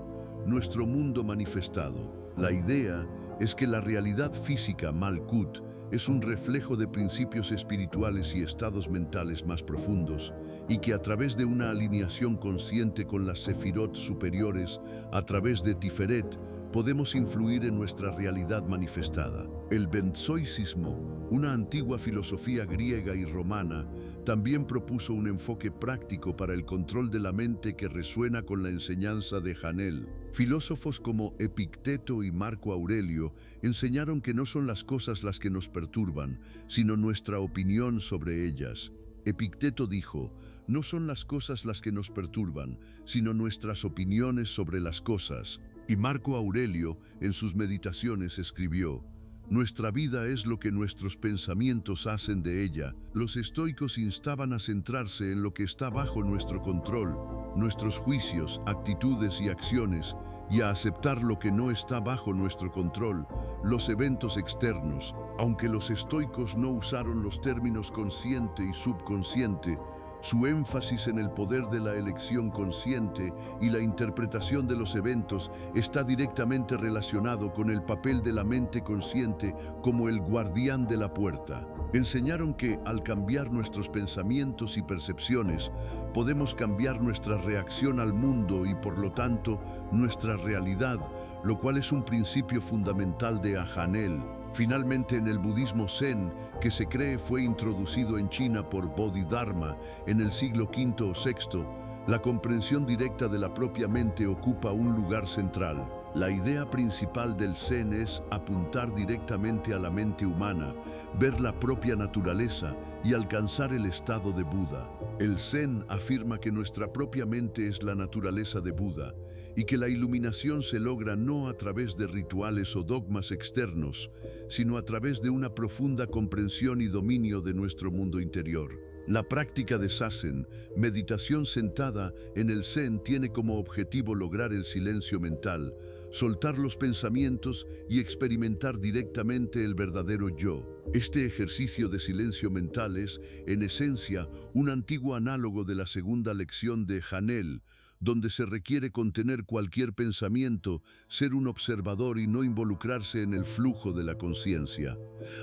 [SPEAKER 1] nuestro mundo manifestado. La idea es que la realidad física, Malkut, es un reflejo de principios espirituales y estados mentales más profundos, y que a través de una alineación consciente con las sefirot superiores, a través de Tiferet, podemos influir en nuestra realidad manifestada. El benzoicismo, una antigua filosofía griega y romana, también propuso un enfoque práctico para el control de la mente que resuena con la enseñanza de Hanel. Filósofos como Epicteto y Marco Aurelio enseñaron que no son las cosas las que nos perturban, sino nuestra opinión sobre ellas. Epicteto dijo: no son las cosas las que nos perturban, sino nuestras opiniones sobre las cosas. Y Marco Aurelio, en sus meditaciones, escribió: nuestra vida es lo que nuestros pensamientos hacen de ella. Los estoicos instaban a centrarse en lo que está bajo nuestro control, nuestros juicios, actitudes y acciones, y a aceptar lo que no está bajo nuestro control, los eventos externos. Aunque los estoicos no usaron los términos consciente y subconsciente, su énfasis en el poder de la elección consciente y la interpretación de los eventos está directamente relacionado con el papel de la mente consciente como el guardián de la puerta. Enseñaron que, al cambiar nuestros pensamientos y percepciones, podemos cambiar nuestra reacción al mundo y, por lo tanto, nuestra realidad, lo cual es un principio fundamental de Hanel. Finalmente, en el budismo Zen, que se cree fue introducido en China por Bodhidharma en el siglo V o VI, la comprensión directa de la propia mente ocupa un lugar central. La idea principal del Zen es apuntar directamente a la mente humana, ver la propia naturaleza y alcanzar el estado de Buda. El Zen afirma que nuestra propia mente es la naturaleza de Buda y que la iluminación se logra no a través de rituales o dogmas externos, sino a través de una profunda comprensión y dominio de nuestro mundo interior. La práctica de Zazen, meditación sentada en el Zen, tiene como objetivo lograr el silencio mental, soltar los pensamientos y experimentar directamente el verdadero yo. Este ejercicio de silencio mental es, en esencia, un antiguo análogo de la segunda lección de Hanel, donde se requiere contener cualquier pensamiento, ser un observador y no involucrarse en el flujo de la conciencia.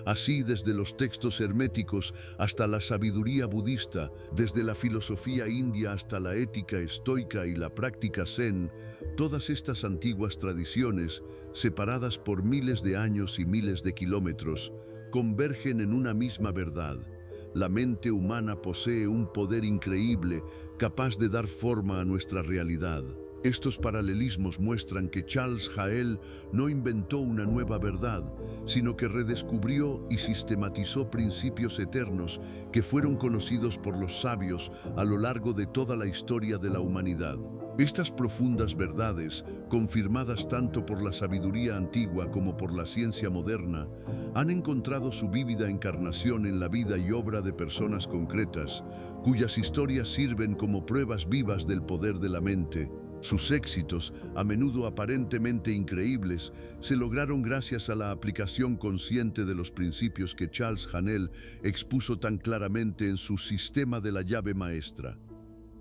[SPEAKER 1] Así, desde los textos herméticos hasta la sabiduría budista, desde la filosofía india hasta la ética estoica y la práctica zen, todas estas antiguas tradiciones, separadas por miles de años y miles de kilómetros, convergen en una misma verdad. La mente humana posee un poder increíble, capaz de dar forma a nuestra realidad. Estos paralelismos muestran que Charles Hael no inventó una nueva verdad, sino que redescubrió y sistematizó principios eternos que fueron conocidos por los sabios a lo largo de toda la historia de la humanidad. Estas profundas verdades, confirmadas tanto por la sabiduría antigua como por la ciencia moderna, han encontrado su vívida encarnación en la vida y obra de personas concretas, cuyas historias sirven como pruebas vivas del poder de la mente. Sus éxitos, a menudo aparentemente increíbles, se lograron gracias a la aplicación consciente de los principios que Charles Haanel expuso tan claramente en su Sistema de la Llave Maestra.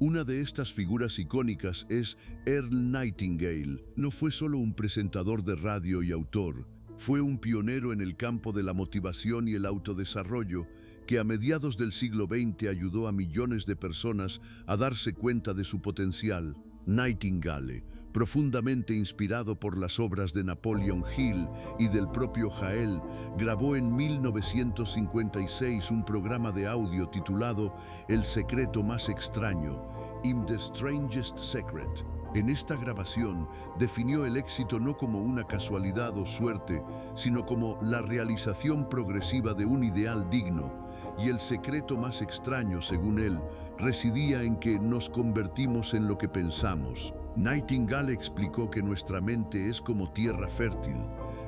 [SPEAKER 1] Una de estas figuras icónicas es Earl Nightingale. No fue solo un presentador de radio y autor, fue un pionero en el campo de la motivación y el autodesarrollo que a mediados del siglo XX ayudó a millones de personas a darse cuenta de su potencial. Nightingale, profundamente inspirado por las obras de Napoleon Hill y del propio Hael, grabó en 1956 un programa de audio titulado El secreto más extraño, The Strangest Secret. En esta grabación definió el éxito no como una casualidad o suerte, sino como la realización progresiva de un ideal digno. Y el secreto más extraño, según él, residía en que nos convertimos en lo que pensamos. Nightingale explicó que nuestra mente es como tierra fértil.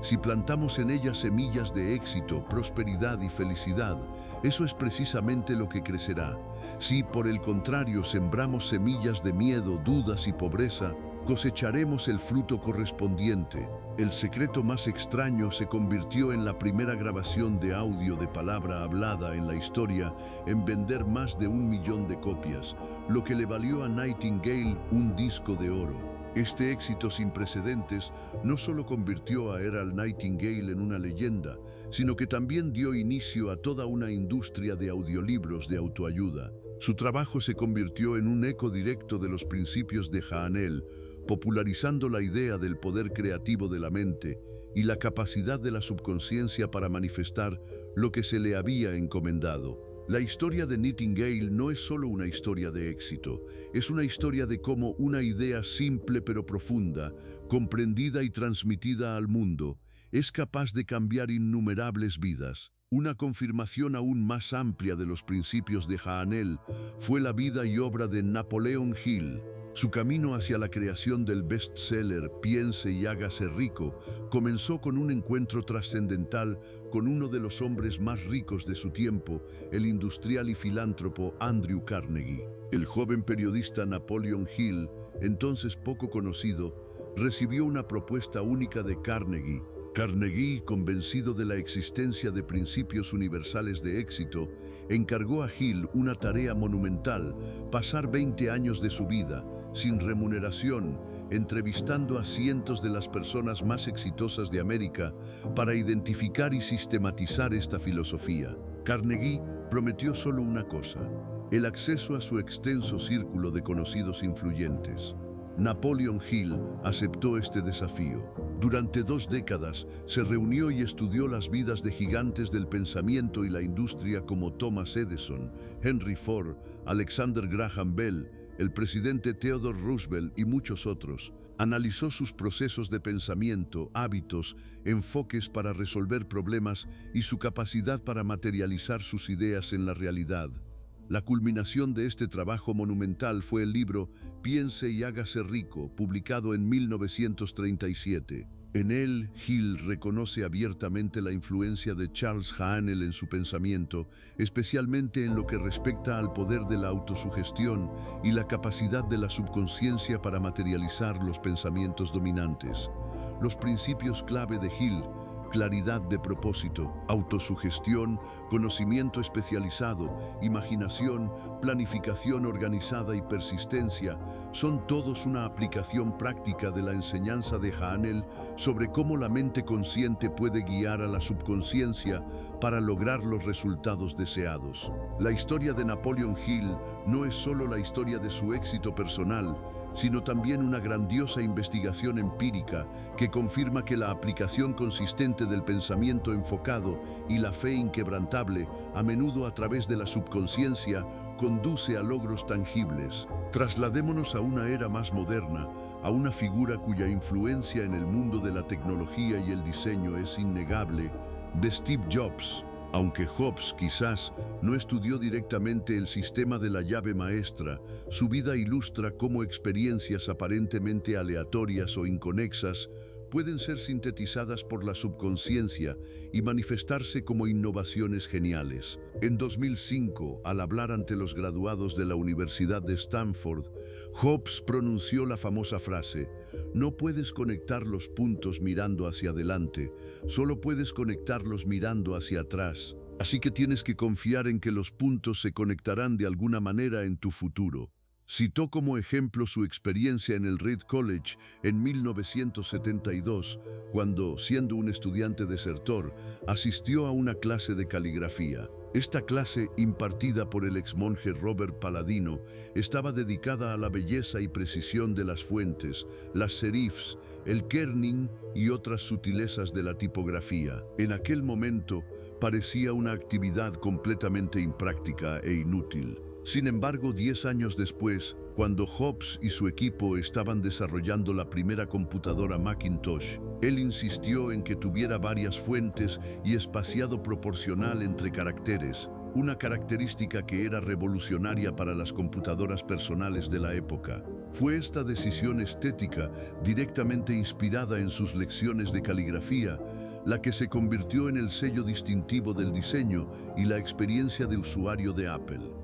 [SPEAKER 1] Si plantamos en ella semillas de éxito, prosperidad y felicidad, eso es precisamente lo que crecerá. Si, por el contrario, sembramos semillas de miedo, dudas y pobreza, cosecharemos el fruto correspondiente. El secreto más extraño se convirtió en la primera grabación de audio de palabra hablada en la historia en vender más de 1 millón de copias, lo que le valió a Nightingale un disco de oro. Este éxito sin precedentes no solo convirtió a Earl Nightingale en una leyenda, sino que también dio inicio a toda una industria de audiolibros de autoayuda. Su trabajo se convirtió en un eco directo de los principios de Haanel, popularizando la idea del poder creativo de la mente y la capacidad de la subconsciencia para manifestar lo que se le había encomendado. La historia de Nightingale no es solo una historia de éxito, es una historia de cómo una idea simple pero profunda, comprendida y transmitida al mundo, es capaz de cambiar innumerables vidas. Una confirmación aún más amplia de los principios de Haanel fue la vida y obra de Napoleon Hill. Su camino hacia la creación del bestseller Piense y hágase rico comenzó con un encuentro trascendental con uno de los hombres más ricos de su tiempo, el industrial y filántropo Andrew Carnegie. El joven periodista Napoleon Hill, entonces poco conocido, recibió una propuesta única de Carnegie. Carnegie, convencido de la existencia de principios universales de éxito, encargó a Hill una tarea monumental: pasar 20 años de su vida, sin remuneración, entrevistando a cientos de las personas más exitosas de América para identificar y sistematizar esta filosofía. Carnegie prometió solo una cosa: el acceso a su extenso círculo de conocidos influyentes. Napoleon Hill aceptó este desafío. Durante 2 décadas se reunió y estudió las vidas de gigantes del pensamiento y la industria como Thomas Edison, Henry Ford, Alexander Graham Bell, el presidente Theodore Roosevelt y muchos otros. Analizó sus procesos de pensamiento, hábitos, enfoques para resolver problemas y su capacidad para materializar sus ideas en la realidad. La culminación de este trabajo monumental fue el libro Piense y hágase rico, publicado en 1937. En él, Hill reconoce abiertamente la influencia de Charles Haanel en su pensamiento, especialmente en lo que respecta al poder de la autosugestión y la capacidad de la subconsciencia para materializar los pensamientos dominantes. Los principios clave de Hill: claridad de propósito, autosugestión, conocimiento especializado, imaginación, planificación organizada y persistencia, son todos una aplicación práctica de la enseñanza de Haanel sobre cómo la mente consciente puede guiar a la subconsciencia para lograr los resultados deseados. La historia de Napoleon Hill no es solo la historia de su éxito personal, sino también una grandiosa investigación empírica que confirma que la aplicación consistente del pensamiento enfocado y la fe inquebrantable, a menudo a través de la subconsciencia, conduce a logros tangibles. Trasladémonos a una era más moderna, a una figura cuya influencia en el mundo de la tecnología y el diseño es innegable, de Steve Jobs. Aunque Jobs quizás no estudió directamente el sistema de la llave maestra, su vida ilustra cómo experiencias aparentemente aleatorias o inconexas pueden ser sintetizadas por la subconsciencia y manifestarse como innovaciones geniales. En 2005, al hablar ante los graduados de la Universidad de Stanford, Jobs pronunció la famosa frase: "No puedes conectar los puntos mirando hacia adelante, solo puedes conectarlos mirando hacia atrás. Así que tienes que confiar en que los puntos se conectarán de alguna manera en tu futuro". Citó como ejemplo su experiencia en el Reed College en 1972, cuando, siendo un estudiante desertor, asistió a una clase de caligrafía. Esta clase, impartida por el exmonje Robert Palladino, estaba dedicada a la belleza y precisión de las fuentes, las serifs, el kerning y otras sutilezas de la tipografía. En aquel momento, parecía una actividad completamente impráctica e inútil. Sin embargo, 10 años después, cuando Jobs y su equipo estaban desarrollando la primera computadora Macintosh, él insistió en que tuviera varias fuentes y espaciado proporcional entre caracteres, una característica que era revolucionaria para las computadoras personales de la época. Fue esta decisión estética, directamente inspirada en sus lecciones de caligrafía, la que se convirtió en el sello distintivo del diseño y la experiencia de usuario de Apple.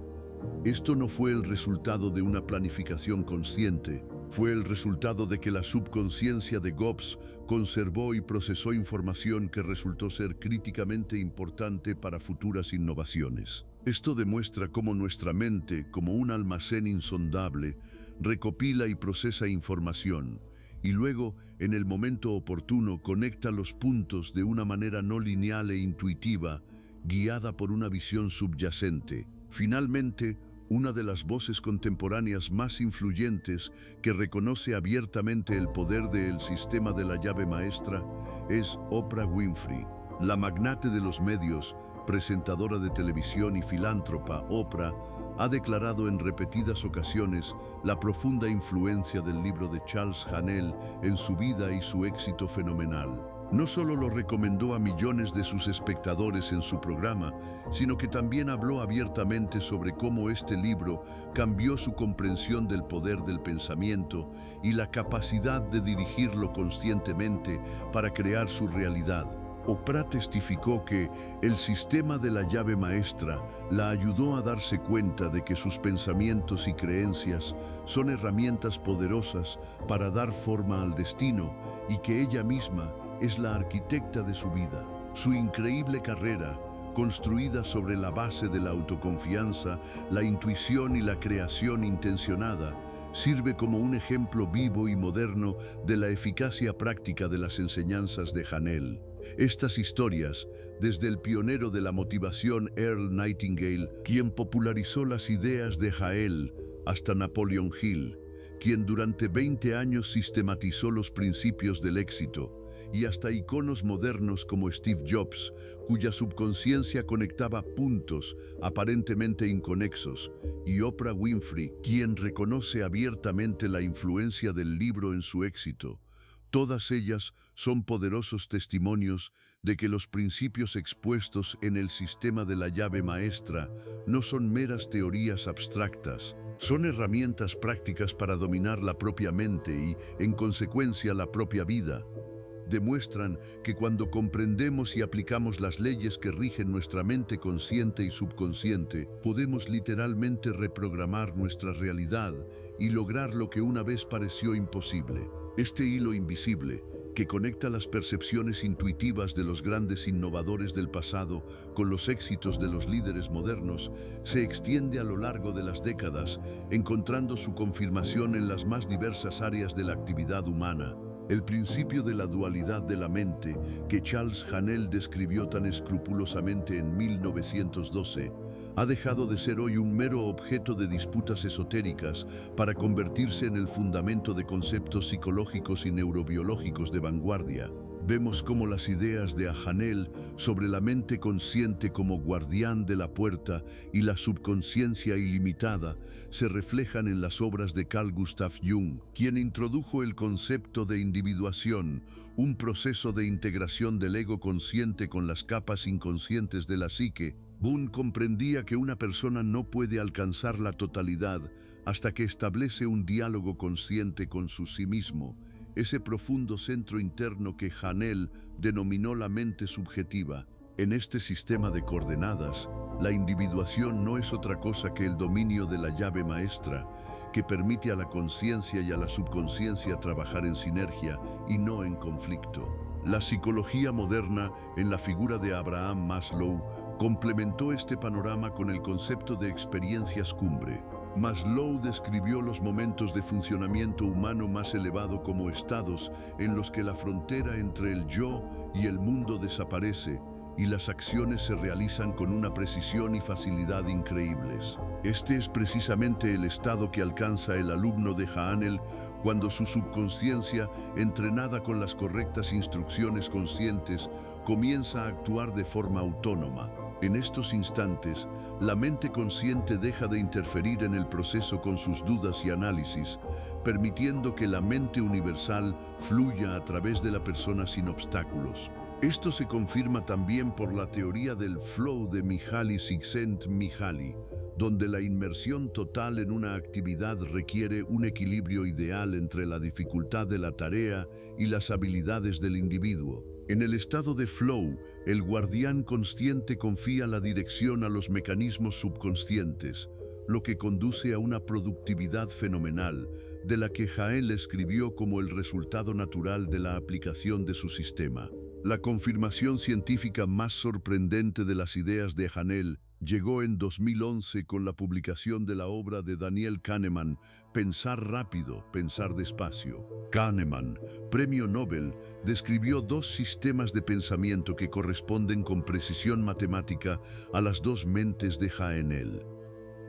[SPEAKER 1] Esto no fue el resultado de una planificación consciente, fue el resultado de que la subconsciencia de Jobs conservó y procesó información que resultó ser críticamente importante para futuras innovaciones. Esto demuestra cómo nuestra mente, como un almacén insondable, recopila y procesa información, y luego, en el momento oportuno, conecta los puntos de una manera no lineal e intuitiva, guiada por una visión subyacente. Finalmente, una de las voces contemporáneas más influyentes que reconoce abiertamente el poder del sistema de la llave maestra es Oprah Winfrey. La magnate de los medios, presentadora de televisión y filántropa, Oprah ha declarado en repetidas ocasiones la profunda influencia del libro de Charles Haanel en su vida y su éxito fenomenal. No solo lo recomendó a millones de sus espectadores en su programa, sino que también habló abiertamente sobre cómo este libro cambió su comprensión del poder del pensamiento y la capacidad de dirigirlo conscientemente para crear su realidad. Oprah testificó que el sistema de la llave maestra la ayudó a darse cuenta de que sus pensamientos y creencias son herramientas poderosas para dar forma al destino y que ella misma es la arquitecta de su vida. Su increíble carrera, construida sobre la base de la autoconfianza, la intuición y la creación intencionada, sirve como un ejemplo vivo y moderno de la eficacia práctica de las enseñanzas de Haanel. Estas historias, desde el pionero de la motivación Earl Nightingale, quien popularizó las ideas de Haanel, hasta Napoleon Hill, quien durante 20 años sistematizó los principios del éxito, y hasta iconos modernos como Steve Jobs, cuya subconsciencia conectaba puntos aparentemente inconexos, y Oprah Winfrey, quien reconoce abiertamente la influencia del libro en su éxito. Todas ellas son poderosos testimonios de que los principios expuestos en el sistema de la llave maestra no son meras teorías abstractas, son herramientas prácticas para dominar la propia mente y, en consecuencia, la propia vida. Demuestran que cuando comprendemos y aplicamos las leyes que rigen nuestra mente consciente y subconsciente, podemos literalmente reprogramar nuestra realidad y lograr lo que una vez pareció imposible. Este hilo invisible, que conecta las percepciones intuitivas de los grandes innovadores del pasado con los éxitos de los líderes modernos, se extiende a lo largo de las décadas, encontrando su confirmación en las más diversas áreas de la actividad humana. El principio de la dualidad de la mente, que Charles Haanel describió tan escrupulosamente en 1912, ha dejado de ser hoy un mero objeto de disputas esotéricas para convertirse en el fundamento de conceptos psicológicos y neurobiológicos de vanguardia. Vemos cómo las ideas de Haanel sobre la mente consciente como guardián de la puerta y la subconsciencia ilimitada se reflejan en las obras de Carl Gustav Jung, quien introdujo el concepto de individuación, un proceso de integración del ego consciente con las capas inconscientes de la psique. Jung comprendía que una persona no puede alcanzar la totalidad hasta que establece un diálogo consciente con sí mismo, ese profundo centro interno que Haanel denominó la mente subjetiva. En este sistema de coordenadas, la individuación no es otra cosa que el dominio de la llave maestra, que permite a la conciencia y a la subconsciencia trabajar en sinergia y no en conflicto. La psicología moderna, en la figura de Abraham Maslow, complementó este panorama con el concepto de experiencias cumbre. Maslow describió los momentos de funcionamiento humano más elevado como estados en los que la frontera entre el yo y el mundo desaparece y las acciones se realizan con una precisión y facilidad increíbles. Este es precisamente el estado que alcanza el alumno de Haanel cuando su subconsciencia, entrenada con las correctas instrucciones conscientes, comienza a actuar de forma autónoma. En estos instantes, la mente consciente deja de interferir en el proceso con sus dudas y análisis, permitiendo que la mente universal fluya a través de la persona sin obstáculos. Esto se confirma también por la teoría del flow de Mihaly Csikszentmihalyi, donde la inmersión total en una actividad requiere un equilibrio ideal entre la dificultad de la tarea y las habilidades del individuo. En el estado de flow, el guardián consciente confía la dirección a los mecanismos subconscientes, lo que conduce a una productividad fenomenal, de la que Haanel escribió como el resultado natural de la aplicación de su sistema. La confirmación científica más sorprendente de las ideas de Haanel llegó en 2011 con la publicación de la obra de Daniel Kahneman, Pensar rápido, pensar despacio. Kahneman, premio Nobel, describió dos sistemas de pensamiento que corresponden con precisión matemática a las dos mentes de Haanel.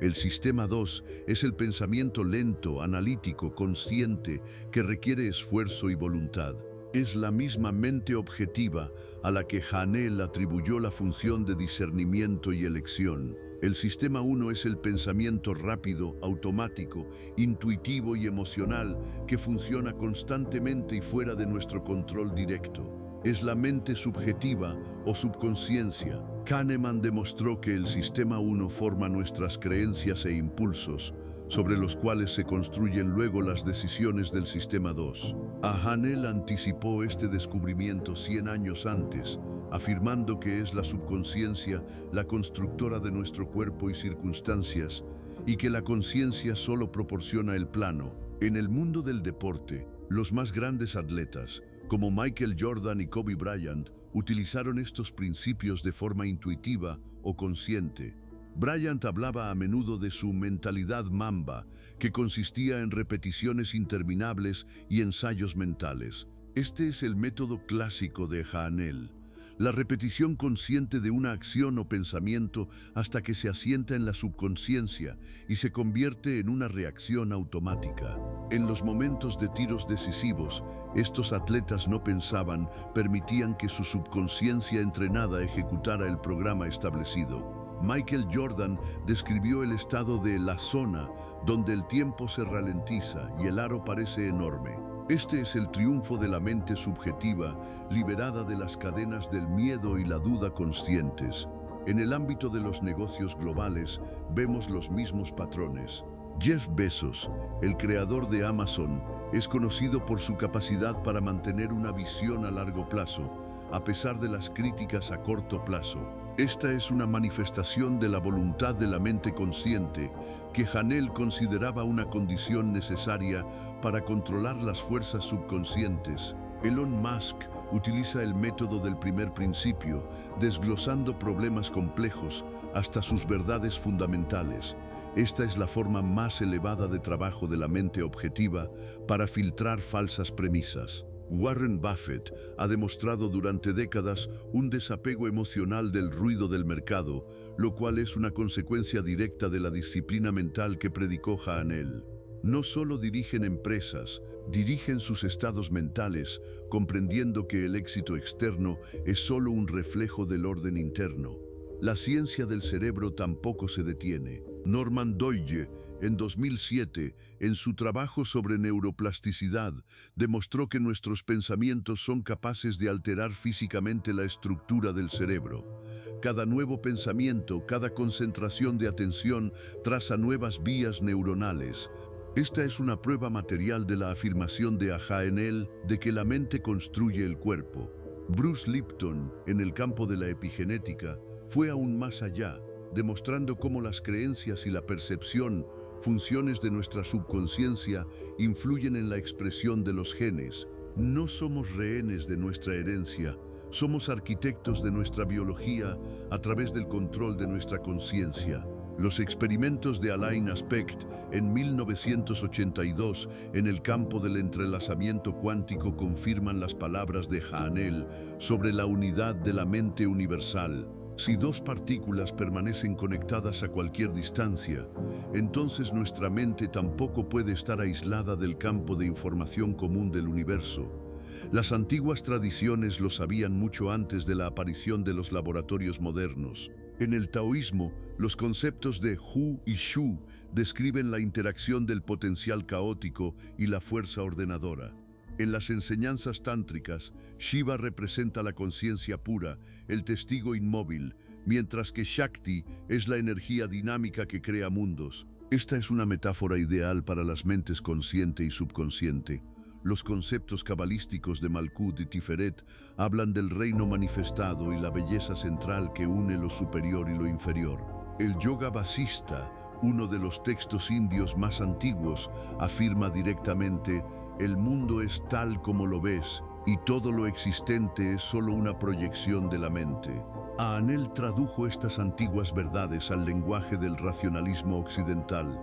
[SPEAKER 1] El sistema 2 es el pensamiento lento, analítico, consciente, que requiere esfuerzo y voluntad. Es la misma mente objetiva a la que Haanel atribuyó la función de discernimiento y elección. El sistema 1 es el pensamiento rápido, automático, intuitivo y emocional que funciona constantemente y fuera de nuestro control directo. Es la mente subjetiva o subconsciencia. Kahneman demostró que el sistema 1 forma nuestras creencias e impulsos, sobre los cuales se construyen luego las decisiones del sistema 2. Haanel anticipó este descubrimiento 100 años antes, afirmando que es la subconsciencia la constructora de nuestro cuerpo y circunstancias, y que la conciencia solo proporciona el plano. En el mundo del deporte, los más grandes atletas, como Michael Jordan y Kobe Bryant, utilizaron estos principios de forma intuitiva o consciente. Bryant hablaba a menudo de su mentalidad Mamba, que consistía en repeticiones interminables y ensayos mentales. Este es el método clásico de Haanel. La repetición consciente de una acción o pensamiento hasta que se asienta en la subconsciencia y se convierte en una reacción automática. En los momentos de tiros decisivos, estos atletas no pensaban, permitían que su subconsciencia entrenada ejecutara el programa establecido. Michael Jordan describió el estado de la zona, donde el tiempo se ralentiza y el aro parece enorme. Este es el triunfo de la mente subjetiva, liberada de las cadenas del miedo y la duda conscientes. En el ámbito de los negocios globales, vemos los mismos patrones. Jeff Bezos, el creador de Amazon, es conocido por su capacidad para mantener una visión a largo plazo, a pesar de las críticas a corto plazo. Esta es una manifestación de la voluntad de la mente consciente que Hanel consideraba una condición necesaria para controlar las fuerzas subconscientes. Elon Musk utiliza el método del primer principio, desglosando problemas complejos hasta sus verdades fundamentales. Esta es la forma más elevada de trabajo de la mente objetiva para filtrar falsas premisas. Warren Buffett ha demostrado durante décadas un desapego emocional del ruido del mercado, lo cual es una consecuencia directa de la disciplina mental que predicó Hanel. No solo dirigen empresas, dirigen sus estados mentales, comprendiendo que el éxito externo es solo un reflejo del orden interno. La ciencia del cerebro tampoco se detiene. Norman Doidge, en 2007, en su trabajo sobre neuroplasticidad, demostró que nuestros pensamientos son capaces de alterar físicamente la estructura del cerebro. Cada nuevo pensamiento, cada concentración de atención, traza nuevas vías neuronales. Esta es una prueba material de la afirmación de Hanel de que la mente construye el cuerpo. Bruce Lipton, en el campo de la epigenética, fue aún más allá, demostrando cómo las creencias y la percepción, funciones de nuestra subconsciencia, influyen en la expresión de los genes. No somos rehenes de nuestra herencia, somos arquitectos de nuestra biología a través del control de nuestra conciencia. Los experimentos de Alain Aspect en 1982 en el campo del entrelazamiento cuántico confirman las palabras de Hanel sobre la unidad de la mente universal. Si dos partículas permanecen conectadas a cualquier distancia, entonces nuestra mente tampoco puede estar aislada del campo de información común del universo. Las antiguas tradiciones lo sabían mucho antes de la aparición de los laboratorios modernos. En el taoísmo, los conceptos de Hu y Shu describen la interacción del potencial caótico y la fuerza ordenadora. En las enseñanzas tántricas, Shiva representa la conciencia pura, el testigo inmóvil, mientras que Shakti es la energía dinámica que crea mundos. Esta es una metáfora ideal para las mentes consciente y subconsciente. Los conceptos cabalísticos de Malkut y Tiferet hablan del reino manifestado y la belleza central que une lo superior y lo inferior. El Yoga Vasista, uno de los textos indios más antiguos, afirma directamente: el mundo es tal como lo ves, y todo lo existente es solo una proyección de la mente. Hanel tradujo estas antiguas verdades al lenguaje del racionalismo occidental,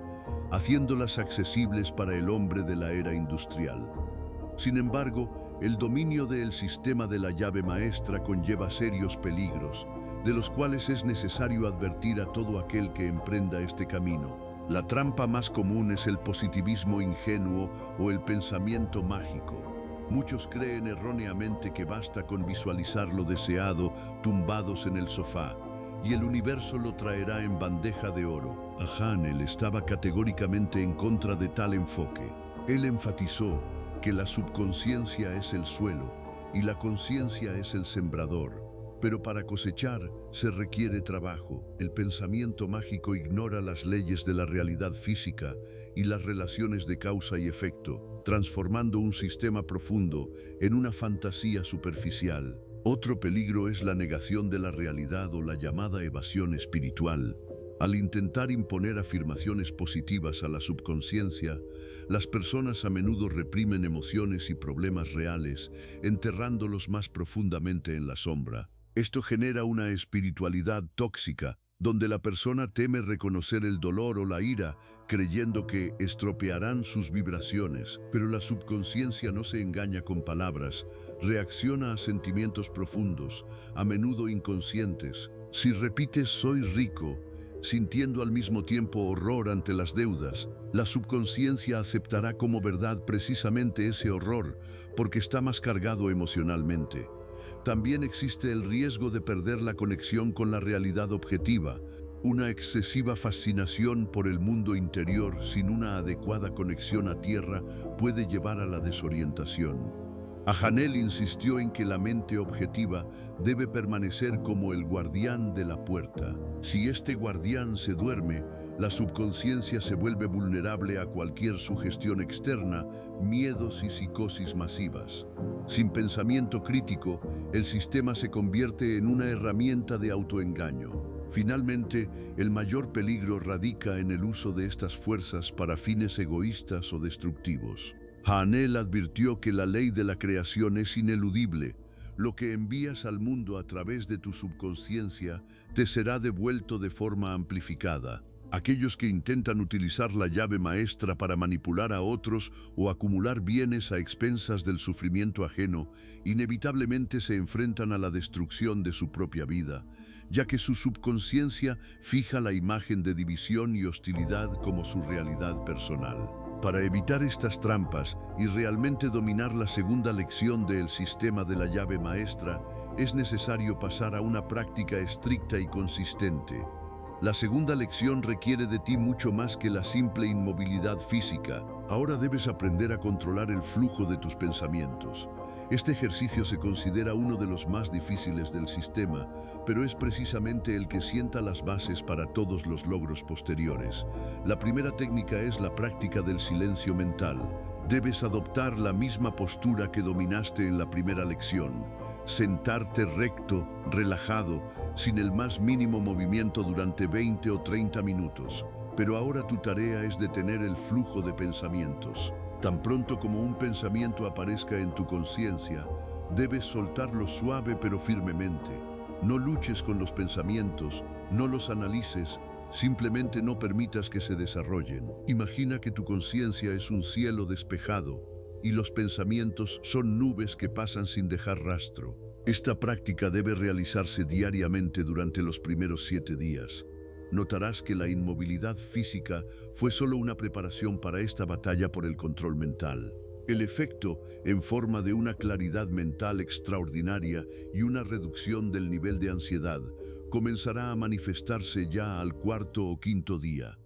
[SPEAKER 1] haciéndolas accesibles para el hombre de la era industrial. Sin embargo, el dominio del sistema de la llave maestra conlleva serios peligros, de los cuales es necesario advertir a todo aquel que emprenda este camino. La trampa más común es el positivismo ingenuo o el pensamiento mágico. Muchos creen erróneamente que basta con visualizar lo deseado tumbados en el sofá, y el universo lo traerá en bandeja de oro. Hanel estaba categóricamente en contra de tal enfoque. Él enfatizó que la subconsciencia es el suelo y la conciencia es el sembrador. Pero para cosechar se requiere trabajo. El pensamiento mágico ignora las leyes de la realidad física y las relaciones de causa y efecto, transformando un sistema profundo en una fantasía superficial. Otro peligro es la negación de la realidad o la llamada evasión espiritual. Al intentar imponer afirmaciones positivas a la subconsciencia, las personas a menudo reprimen emociones y problemas reales, enterrándolos más profundamente en la sombra. Esto genera una espiritualidad tóxica, donde la persona teme reconocer el dolor o la ira, creyendo que estropearán sus vibraciones. Pero la subconsciencia no se engaña con palabras, reacciona a sentimientos profundos, a menudo inconscientes. Si repites "soy rico", sintiendo al mismo tiempo horror ante las deudas, la subconsciencia aceptará como verdad precisamente ese horror, porque está más cargado emocionalmente. También existe el riesgo de perder la conexión con la realidad objetiva. Una excesiva fascinación por el mundo interior sin una adecuada conexión a tierra puede llevar a la desorientación. Ahanel insistió en que la mente objetiva debe permanecer como el guardián de la puerta. Si este guardián se duerme, la subconsciencia se vuelve vulnerable a cualquier sugestión externa, miedos y psicosis masivas. Sin pensamiento crítico, el sistema se convierte en una herramienta de autoengaño. Finalmente, el mayor peligro radica en el uso de estas fuerzas para fines egoístas o destructivos. Ahanel advirtió que la ley de la creación es ineludible. Lo que envías al mundo a través de tu subconsciencia te será devuelto de forma amplificada. Aquellos que intentan utilizar la llave maestra para manipular a otros o acumular bienes a expensas del sufrimiento ajeno, inevitablemente se enfrentan a la destrucción de su propia vida, ya que su subconsciencia fija la imagen de división y hostilidad como su realidad personal. Para evitar estas trampas y realmente dominar la segunda lección del sistema de la llave maestra, es necesario pasar a una práctica estricta y consistente. La segunda lección requiere de ti mucho más que la simple inmovilidad física. Ahora debes aprender a controlar el flujo de tus pensamientos. Este ejercicio se considera uno de los más difíciles del sistema, pero es precisamente el que sienta las bases para todos los logros posteriores. La primera técnica es la práctica del silencio mental. Debes adoptar la misma postura que dominaste en la primera lección. Sentarte recto, relajado, sin el más mínimo movimiento durante 20 o 30 minutos. Pero ahora tu tarea es detener el flujo de pensamientos. Tan pronto como un pensamiento aparezca en tu conciencia, debes soltarlo suave pero firmemente. No luches con los pensamientos, no los analices, simplemente no permitas que se desarrollen. Imagina que tu conciencia es un cielo despejado y los pensamientos son nubes que pasan sin dejar rastro. Esta práctica debe realizarse diariamente durante los primeros 7 días. Notarás que la inmovilidad física fue solo una preparación para esta batalla por el control mental. El efecto, en forma de una claridad mental extraordinaria y una reducción del nivel de ansiedad, comenzará a manifestarse ya al 4.º o 5.º día.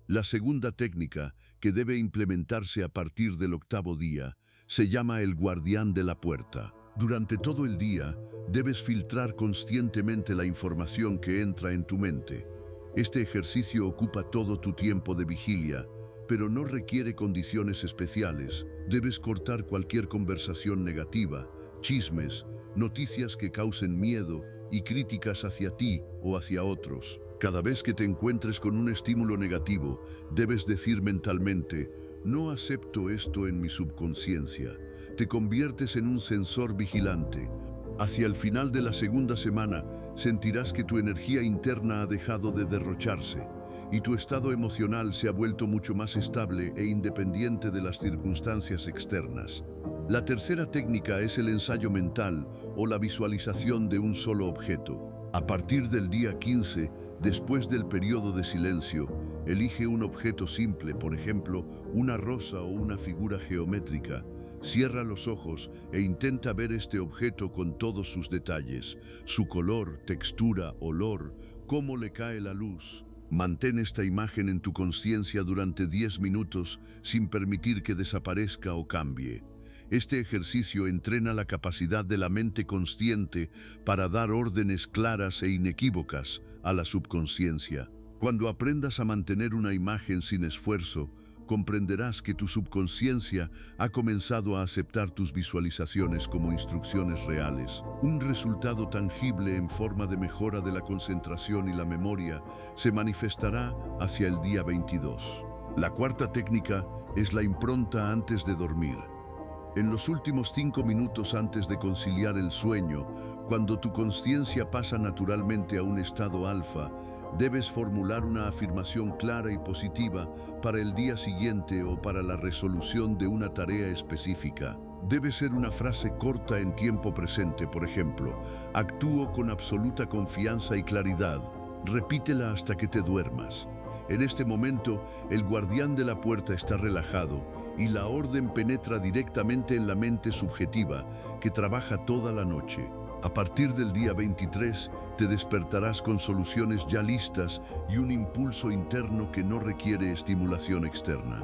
[SPEAKER 1] La segunda técnica, que debe implementarse a partir del 8.º día, se llama el guardián de la puerta. Durante todo el día, debes filtrar conscientemente la información que entra en tu mente. Este ejercicio ocupa todo tu tiempo de vigilia, pero no requiere condiciones especiales. Debes cortar cualquier conversación negativa, chismes, noticias que causen miedo y críticas hacia ti o hacia otros. Cada vez que te encuentres con un estímulo negativo, debes decir mentalmente: no acepto esto en mi subconsciencia. Te conviertes en un sensor vigilante. Hacia el final de la segunda semana, sentirás que tu energía interna ha dejado de derrocharse y tu estado emocional se ha vuelto mucho más estable e independiente de las circunstancias externas. La tercera técnica es el ensayo mental o la visualización de un solo objeto. A partir del día 15, después del periodo de silencio, elige un objeto simple, por ejemplo, una rosa o una figura geométrica. Cierra los ojos e intenta ver este objeto con todos sus detalles, su color, textura, olor, cómo le cae la luz. Mantén esta imagen en tu conciencia durante 10 minutos sin permitir que desaparezca o cambie. Este ejercicio entrena la capacidad de la mente consciente para dar órdenes claras e inequívocas a la subconsciencia. Cuando aprendas a mantener una imagen sin esfuerzo, comprenderás que tu subconsciencia ha comenzado a aceptar tus visualizaciones como instrucciones reales. Un resultado tangible en forma de mejora de la concentración y la memoria se manifestará hacia el día 22. La cuarta técnica es la impronta antes de dormir. En los últimos 5 minutos antes de conciliar el sueño, cuando tu conciencia pasa naturalmente a un estado alfa, Debes formular una afirmación clara y positiva para el día siguiente o para la resolución de una tarea específica. Debe ser una frase corta en tiempo presente, por ejemplo, actúo con absoluta confianza y claridad. Repítela hasta que te duermas. En este momento, el guardián de la puerta está relajado y la orden penetra directamente en la mente subjetiva, que trabaja toda la noche. A partir del día 23, te despertarás con soluciones ya listas y un impulso interno que no requiere estimulación externa.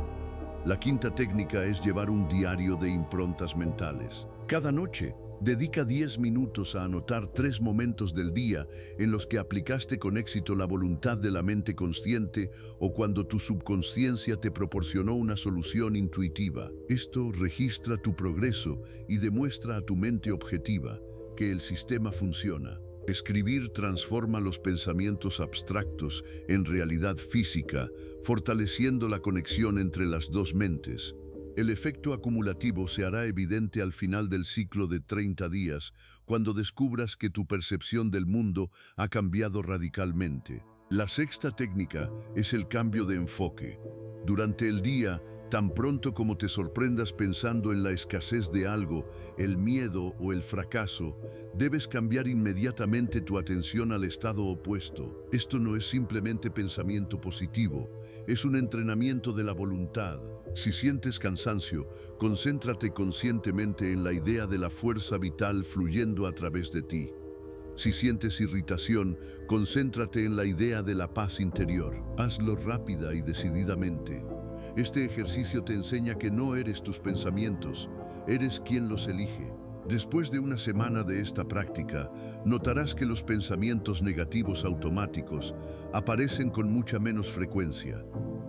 [SPEAKER 1] La quinta técnica es llevar un diario de improntas mentales. Cada noche, dedica 10 minutos a anotar 3 momentos del día en los que aplicaste con éxito la voluntad de la mente consciente o cuando tu subconsciencia te proporcionó una solución intuitiva. Esto registra tu progreso y demuestra a tu mente objetiva que el sistema funciona. Escribir transforma los pensamientos abstractos en realidad física, fortaleciendo la conexión entre las dos mentes. El efecto acumulativo se hará evidente al final del ciclo de 30 días, cuando descubras que tu percepción del mundo ha cambiado radicalmente. La sexta técnica es el cambio de enfoque. Durante el día, tan pronto como te sorprendas pensando en la escasez de algo, el miedo o el fracaso, debes cambiar inmediatamente tu atención al estado opuesto. Esto no es simplemente pensamiento positivo, es un entrenamiento de la voluntad. Si sientes cansancio, concéntrate conscientemente en la idea de la fuerza vital fluyendo a través de ti. Si sientes irritación, concéntrate en la idea de la paz interior. Hazlo rápida y decididamente. Este ejercicio te enseña que no eres tus pensamientos, eres quien los elige. Después de una semana de esta práctica, notarás que los pensamientos negativos automáticos aparecen con mucha menos frecuencia.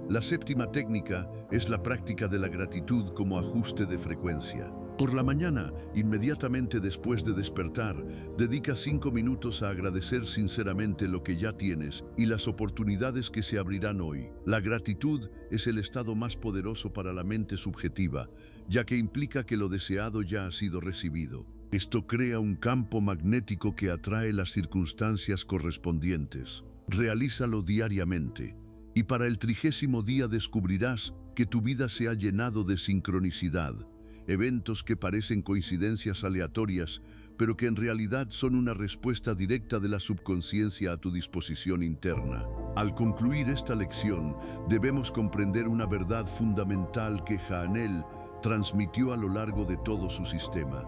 [SPEAKER 1] La séptima técnica es la práctica de la gratitud como ajuste de frecuencia. Por la mañana, inmediatamente después de despertar, dedica 5 minutos a agradecer sinceramente lo que ya tienes y las oportunidades que se abrirán hoy. La gratitud es el estado más poderoso para la mente subjetiva, ya que implica que lo deseado ya ha sido recibido. Esto crea un campo magnético que atrae las circunstancias correspondientes. Realízalo diariamente, y para el 30º día descubrirás que tu vida se ha llenado de sincronicidad. Eventos que parecen coincidencias aleatorias, pero que en realidad son una respuesta directa de la subconsciencia a tu disposición interna. Al concluir esta lección, debemos comprender una verdad fundamental que Jaanel transmitió a lo largo de todo su sistema.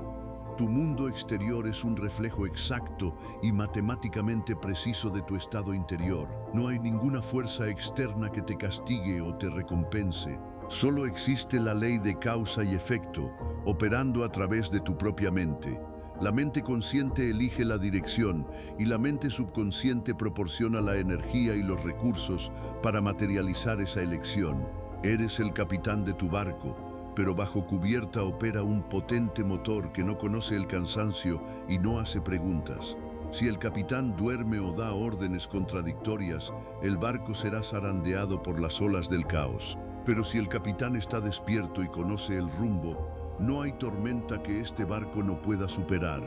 [SPEAKER 1] Tu mundo exterior es un reflejo exacto y matemáticamente preciso de tu estado interior. No hay ninguna fuerza externa que te castigue o te recompense. Solo existe la ley de causa y efecto, operando a través de tu propia mente. La mente consciente elige la dirección y la mente subconsciente proporciona la energía y los recursos para materializar esa elección. Eres el capitán de tu barco, pero bajo cubierta opera un potente motor que no conoce el cansancio y no hace preguntas. Si el capitán duerme o da órdenes contradictorias, el barco será zarandeado por las olas del caos. Pero si el capitán está despierto y conoce el rumbo, no hay tormenta que este barco no pueda superar.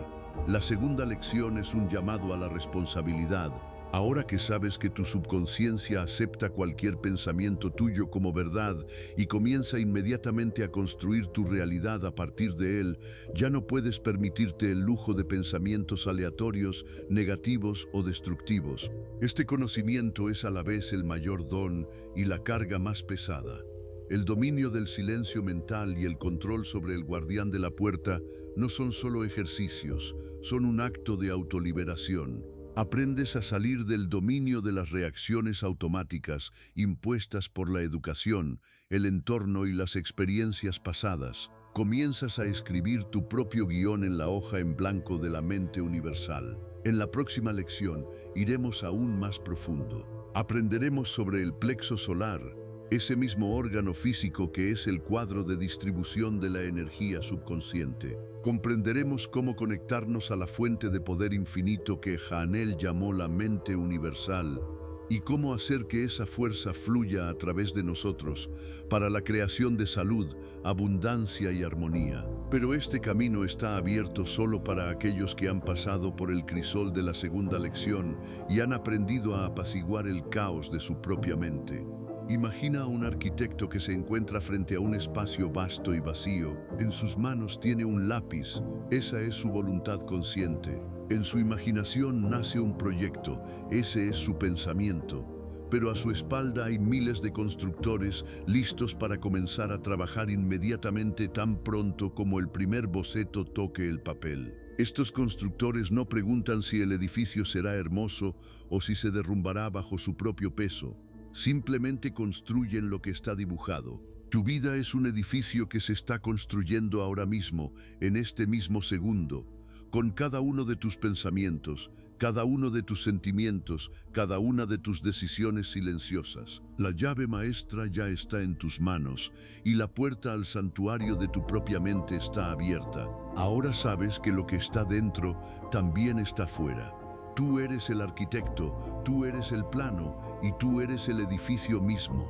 [SPEAKER 1] La segunda lección es un llamado a la responsabilidad. Ahora que sabes que tu subconsciencia acepta cualquier pensamiento tuyo como verdad y comienza inmediatamente a construir tu realidad a partir de él, ya no puedes permitirte el lujo de pensamientos aleatorios, negativos o destructivos. Este conocimiento es a la vez el mayor don y la carga más pesada. El dominio del silencio mental y el control sobre el guardián de la puerta no son solo ejercicios, son un acto de autoliberación. Aprendes a salir del dominio de las reacciones automáticas impuestas por la educación, el entorno y las experiencias pasadas. Comienzas a escribir tu propio guión en la hoja en blanco de la mente universal. En la próxima lección iremos aún más profundo. Aprenderemos sobre el plexo solar, ese mismo órgano físico que es el cuadro de distribución de la energía subconsciente. Comprenderemos cómo conectarnos a la fuente de poder infinito que Jaanel llamó la mente universal. y cómo hacer que esa fuerza fluya a través de nosotros para la creación de salud, abundancia y armonía. Pero este camino está abierto solo para aquellos que han pasado por el crisol de la segunda lección y han aprendido a apaciguar el caos de su propia mente. Imagina a un arquitecto que se encuentra frente a un espacio vasto y vacío. En sus manos tiene un lápiz. Esa es su voluntad consciente. En su imaginación nace un proyecto. Ese es su pensamiento. Pero a su espalda hay miles de constructores listos para comenzar a trabajar inmediatamente tan pronto como el primer boceto toque el papel. Estos constructores no preguntan si el edificio será hermoso o si se derrumbará bajo su propio peso. Simplemente construyen lo que está dibujado. Tu vida es un edificio que se está construyendo ahora mismo, en este mismo segundo, con cada uno de tus pensamientos, cada uno de tus sentimientos, cada una de tus decisiones silenciosas. La llave maestra ya está en tus manos y la puerta al santuario de tu propia mente está abierta. Ahora sabes que lo que está dentro también está fuera. Tú eres el arquitecto, tú eres el plano y tú eres el edificio mismo.